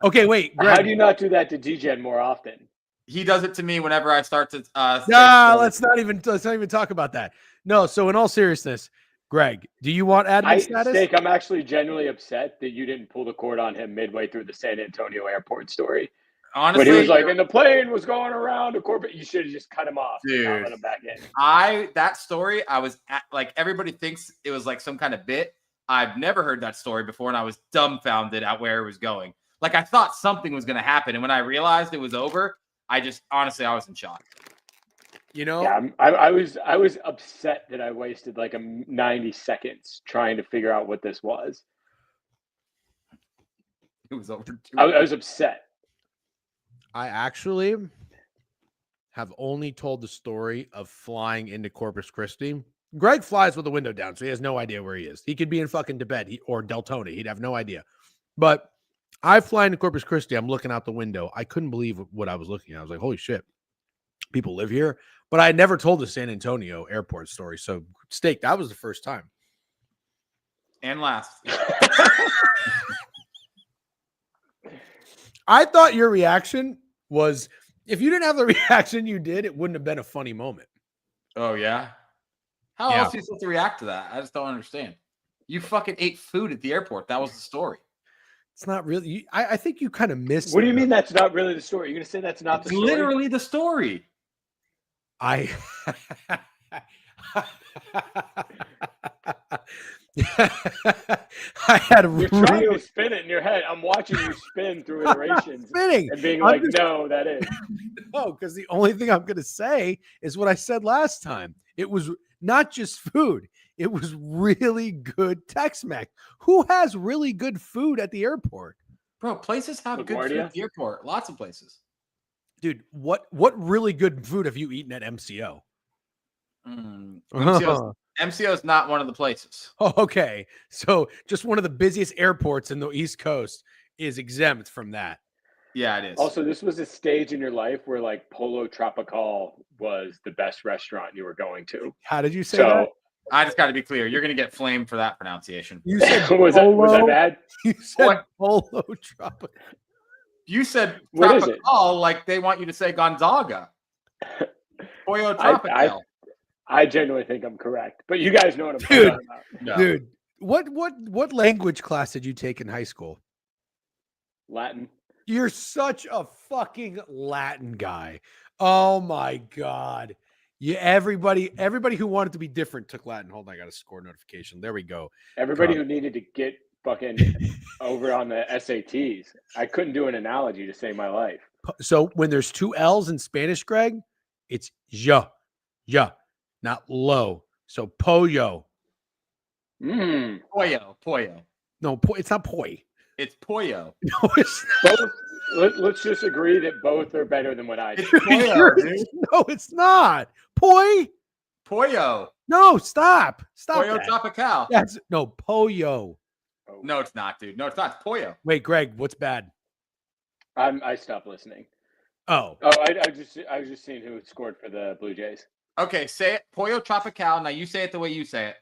A: Okay, wait. Greg.
D: How do you not do that to Degen more often?
B: He does it to me whenever I start to.
A: Let's not even talk about that. No. So in all seriousness, Greg, do you want admin status?
D: Steak, I'm actually genuinely upset that you didn't pull the cord on him midway through the San Antonio airport story.
B: Honestly,
D: when he was like, and the plane was going around the corporate, you should have just cut him off.
B: Dude,
D: and not let him back in.
B: That story, I was like, everybody thinks it was like some kind of bit. I've never heard that story before, and I was dumbfounded at where it was going. Like, I thought something was going to happen, and when I realized it was over, I was in shock.
A: You know,
D: yeah, I was upset that I wasted like 90 seconds trying to figure out what this was.
B: It was over.
D: I was upset.
A: I actually have only told the story of flying into Corpus Christi. Greg flies with the window down, so he has no idea where he is. He could be in fucking Tibet or Deltona. He'd have no idea. But I fly into Corpus Christi. I'm looking out the window. I couldn't believe what I was looking at. I was like, holy shit, people live here. But I had never told the San Antonio airport story. So, Steak, that was the first time.
B: And last.
A: I thought your reaction was, if you didn't have the reaction you did, it wouldn't have been a funny moment.
B: Oh, yeah? How else are you supposed to react to that? I just don't understand. You fucking ate food at the airport. That was the story.
A: It's not really. I think you kind of missed.
D: What do you mean that's not really the story? You're going to say that's not the story?
B: Literally the story.
A: I had
D: You're trying to spin it in your head. I'm watching you spin through iterations
A: spinning
D: and being like, no, that is.
A: No, because the only thing I'm going to say is what I said last time. It was not just food. It was really good Tex-Mex. Who has really good food at the airport?
B: Bro, places have good food at the airport. Lots of places.
A: Dude, what really good food have you eaten at MCO?
B: MCO is not one of the places.
A: Oh, okay. So just one of the busiest airports in the East Coast is exempt from that.
B: Yeah, it is.
D: Also, this was a stage in your life where like Polo Tropical was the best restaurant you were going to.
A: How did you say that?
B: I just got to be clear. You're going to get flamed for that pronunciation.
A: You said
D: was that bad?
A: You said Polo Tropical.
B: You said
D: what is it?
B: Like they want you to say Gonzaga. Pollo Tropical.
D: I genuinely think I'm correct, but you guys know what I'm talking about.
B: No.
A: Dude, what language class did you take in high school?
D: Latin.
A: You're such a fucking Latin guy. Oh my God. Yeah, everybody who wanted to be different took Latin. Hold on, I got a score notification. There we go.
D: Everybody who needed to get fucking over on the SATs. I couldn't do an analogy to save my life.
A: So when there's two L's in Spanish, Greg, it's ja, not low. So pollo.
B: Pollo.
A: No, it's not poi.
B: It's pollo.
A: No, it's not.
D: Let's just agree that both are better than what I do.
B: Pollo, dude.
A: No, it's not. Poi?
B: Pollo.
A: No, stop.
B: Pollo
A: that.
B: Tropical.
A: That's no pollo.
B: No, it's not, dude. No, it's not. It's pollo.
A: Wait, Greg, what's bad?
D: I stopped listening.
A: Oh,
D: I was just seeing who scored for the Blue Jays.
B: Okay, say it. Pollo Tropical. Now you say it the way you say it.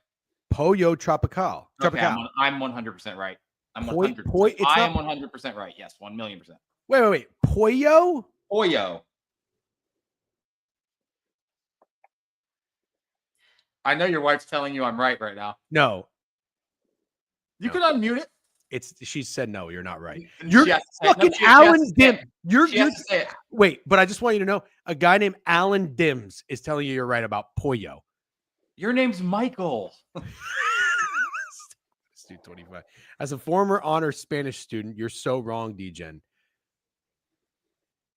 A: Pollo Tropical.
B: Okay, I'm 100% right. I'm 100%. I am 100% right. Yes, 1,000,000%.
A: Wait. Pollo?
B: Pollo. I know your wife's telling you I'm right now.
A: No.
B: You can unmute it.
A: She said no, you're not right.
B: She
A: You're
B: has to say it.
A: fucking
B: No, she has
A: Alan
B: to say
A: Dim.
B: it. She has to say it.
A: Wait, but I just want you to know a guy named Alan Dims is telling you you're right about pollo.
B: Your name's Michael.
A: Dude, 25. As a former honor Spanish student, you're so wrong, Degen.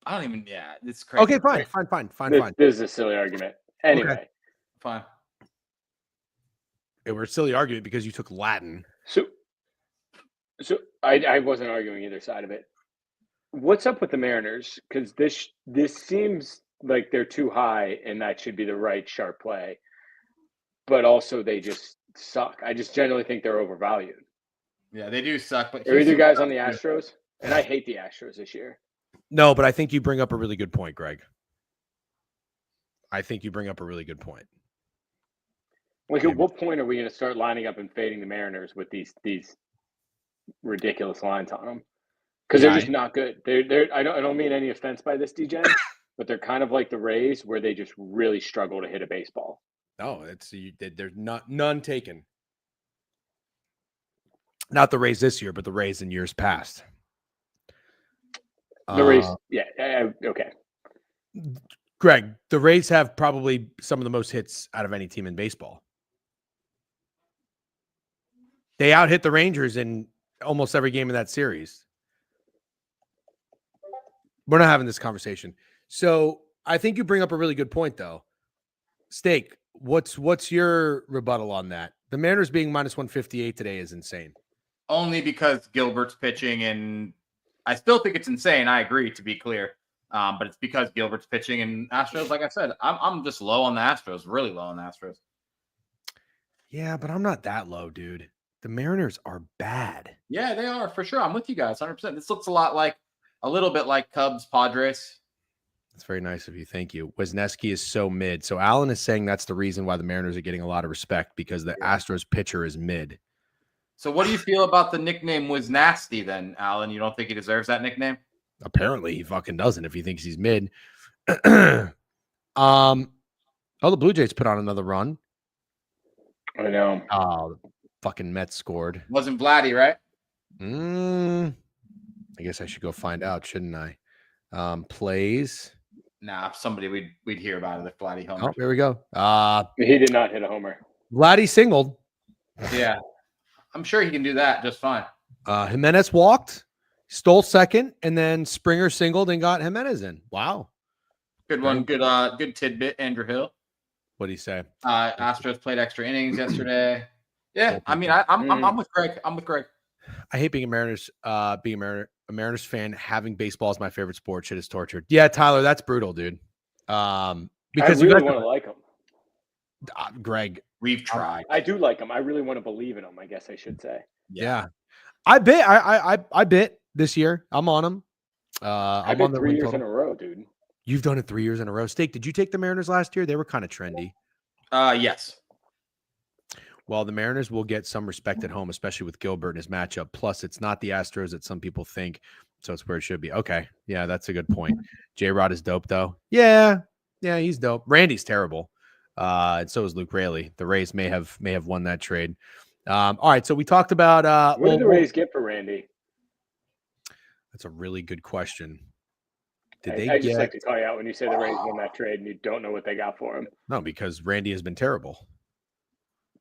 B: I don't even. Yeah, it's crazy.
A: Okay, fine.
D: This is a silly argument. Anyway,
A: okay.
B: Fine.
A: It was a silly argument because you took Latin.
D: So I wasn't arguing either side of it. What's up with the Mariners? Because this seems like they're too high, and that should be the right sharp play. But also, they just suck. I just generally think they're overvalued.
B: Yeah, they do suck. But
D: are either guys on the Astros? And I hate the Astros this year.
A: No, but I think you bring up a really good point, Greg. I think you bring up a really good point.
D: Like, at what point are we going to start lining up and fading the Mariners with these ridiculous lines on them? Because they're just not good. They're. I don't mean any offense by this, DJ, but they're kind of like the Rays, where they just really struggle to hit a baseball.
A: No, there's none taken. Not the Rays this year, but the Rays in years past.
D: The Rays, okay.
A: Greg, the Rays have probably some of the most hits out of any team in baseball. They out-hit the Rangers in almost every game of that series. We're not having this conversation. So I think you bring up a really good point, though. Steak, what's your rebuttal on that? The Mariners being minus 158 today is insane.
B: Only because Gilbert's pitching, and I still think it's insane. I agree, to be clear. But it's because Gilbert's pitching, and Astros, like I said, I'm just low on the Astros, really low on the Astros.
A: Yeah, but I'm not that low, dude. The Mariners are bad.
B: Yeah, they are, for sure. I'm with you guys, 100%. This looks a little bit like Cubs, Padres.
A: That's very nice of you. Thank you. Wisniewski is so mid. So Alan is saying that's the reason why the Mariners are getting a lot of respect, because the Astros pitcher is mid.
B: So what do you feel about the nickname Wisnasty then, Alan? You don't think he deserves that nickname?
A: Apparently he fucking doesn't if he thinks he's mid. The Blue Jays put on another run.
D: I know.
A: Oh, fucking Mets scored.
B: Wasn't Vladdy, right?
A: I guess I should go find out, shouldn't I? Plays.
B: Nah, somebody we'd hear about it if Vladdy homered.
A: Oh, there we go.
D: He did not hit a homer.
A: Vladdy singled.
B: Yeah. I'm sure he can do that just fine.
A: Jimenez walked, stole second, and then Springer singled and got Jimenez in. Wow.
B: Good one. Good tidbit, Andrew Hill.
A: What did he say?
B: Astros played extra innings yesterday. Yeah, I mean, I'm with Greg. I'm with Greg.
A: I hate being a Mariners fan. Having baseball is my favorite sport. Shit is tortured. Yeah, Tyler, that's brutal, dude. Because
D: I really want to like him.
A: Greg,
B: we've tried.
D: I do like him. I really want to believe in him, I guess I should say.
A: Yeah. I bit this year. I'm on him.
D: I'm on 3 years in a row, dude.
A: You've done it 3 years in a row. Steak, did you take the Mariners last year? They were kind of trendy.
B: Yes.
A: Well, the Mariners will get some respect at home, especially with Gilbert in his matchup. Plus, it's not the Astros that some people think, so it's where it should be. Okay. Yeah, that's a good point. J-Rod is dope, though. Yeah, he's dope. Randy's terrible. And so is Luke Raley. The Rays may have won that trade. All right, so we talked about
D: what did the Rays get for Randy?
A: That's a really good question.
D: I just like to call you out when you say the Rays won that trade and you don't know what they got for him.
A: No, because Randy has been terrible.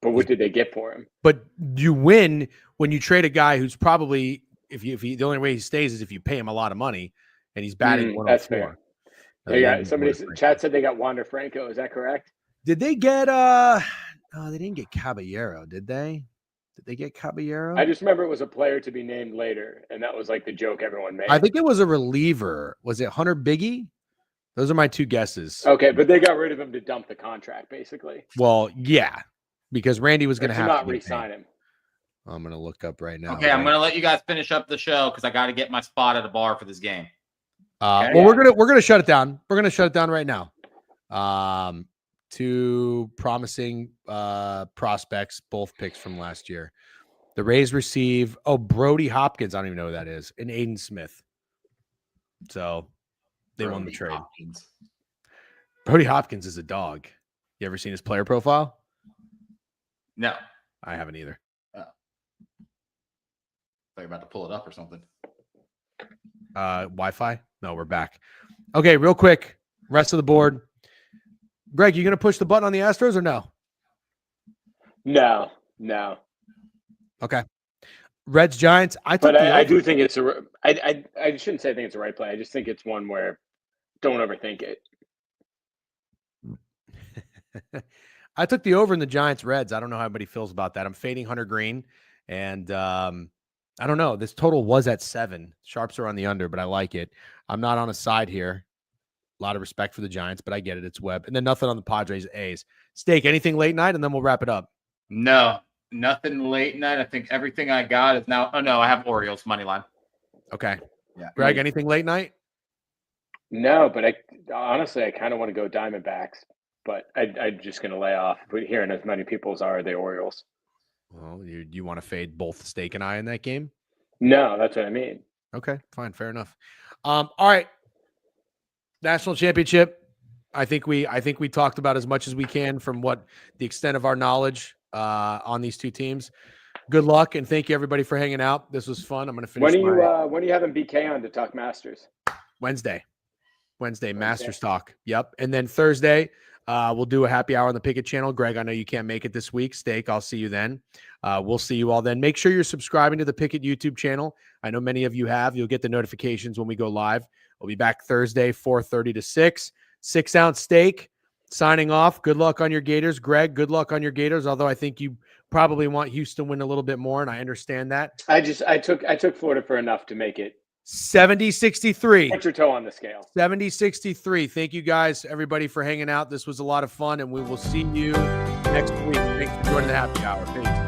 D: But what did they get for him?
A: But you win when you trade a guy who's probably, if he the only way he stays is if you pay him a lot of money, and he's batting 104.
D: That's fair. They got somebody. Chat said they got Wander Franco. Is that correct?
A: Did they get? No, they didn't get Caballero. Did they? Did they get Caballero?
D: I just remember it was a player to be named later, and that was like the joke everyone made.
A: I think it was a reliever. Was it Hunter Biggie? Those are my two guesses.
D: Okay, but they got rid of him to dump the contract, basically.
A: Well, yeah, because Randy was going to have
D: not re-sign him.
A: I'm going to look up right now.
B: Okay, I'm going to let you guys finish up the show because I got to get my spot at a bar for this game.
A: Okay? Well, we're gonna shut it down. We're gonna shut it down right now. Two promising prospects, both picks from last year. The Rays receive Brody Hopkins. I don't even know who that is, and Aiden Smith. So they won the trade.
B: Hopkins.
A: Brody Hopkins is a dog. You ever seen his player profile?
B: No,
A: I haven't either.
B: Thought you're about to pull it up or something.
A: Wi-Fi? No, we're back. Okay, real quick. Rest of the board. Greg, you going to push the button on the Astros or no?
D: No.
A: Okay. Reds, Giants. I
D: do think it's I shouldn't say I think it's the right play. I just think it's one where don't overthink it.
A: I took the over in the Giants Reds. I don't know how everybody feels about that. I'm fading Hunter Green, and I don't know. This total was at 7. Sharps are on the under, but I like it. I'm not on a side here. A lot of respect for the Giants, but I get it. It's Webb. And then nothing on the Padres A's. Steak, anything late night, and then we'll wrap it up.
B: No, nothing late night. I think everything I got is now. Oh, no, I have Orioles money line.
A: Okay.
B: Yeah.
A: Greg, anything late night?
D: No, but honestly, I kind of want to go Diamondbacks. but I'm just going to lay off. But hearing as many people as are the Orioles.
A: Well, you want to fade both Steak and I in that game?
D: No, that's what I mean.
A: Okay, fine, fair enough. All right, national championship. I think we talked about as much as we can from what the extent of our knowledge on these two teams. Good luck, and thank you everybody for hanging out. This was fun. I'm going to finish.
D: When are you having BK on to talk Masters?
A: Wednesday, Masters talk. Yep, and then Thursday we'll do a happy hour on the Pikkit channel. Greg, I know you can't make it this week. Steak, I'll see you then. We'll see you all then. Make sure you're subscribing to the Pikkit YouTube channel. I know many of you have. You'll get the notifications when we go live. We'll be back Thursday, 4:30 to 6. 6-ounce steak. Signing off. Good luck on your Gators, Greg. Good luck on your Gators. Although I think you probably want Houston to win a little bit more, and I understand that.
D: I took Florida for enough to make it
A: 70-63.
D: Put your toe on the scale.
A: 70-63. Thank you guys, everybody, for hanging out. This was a lot of fun, and we will see you next week. Thanks for joining the happy hour. Peace.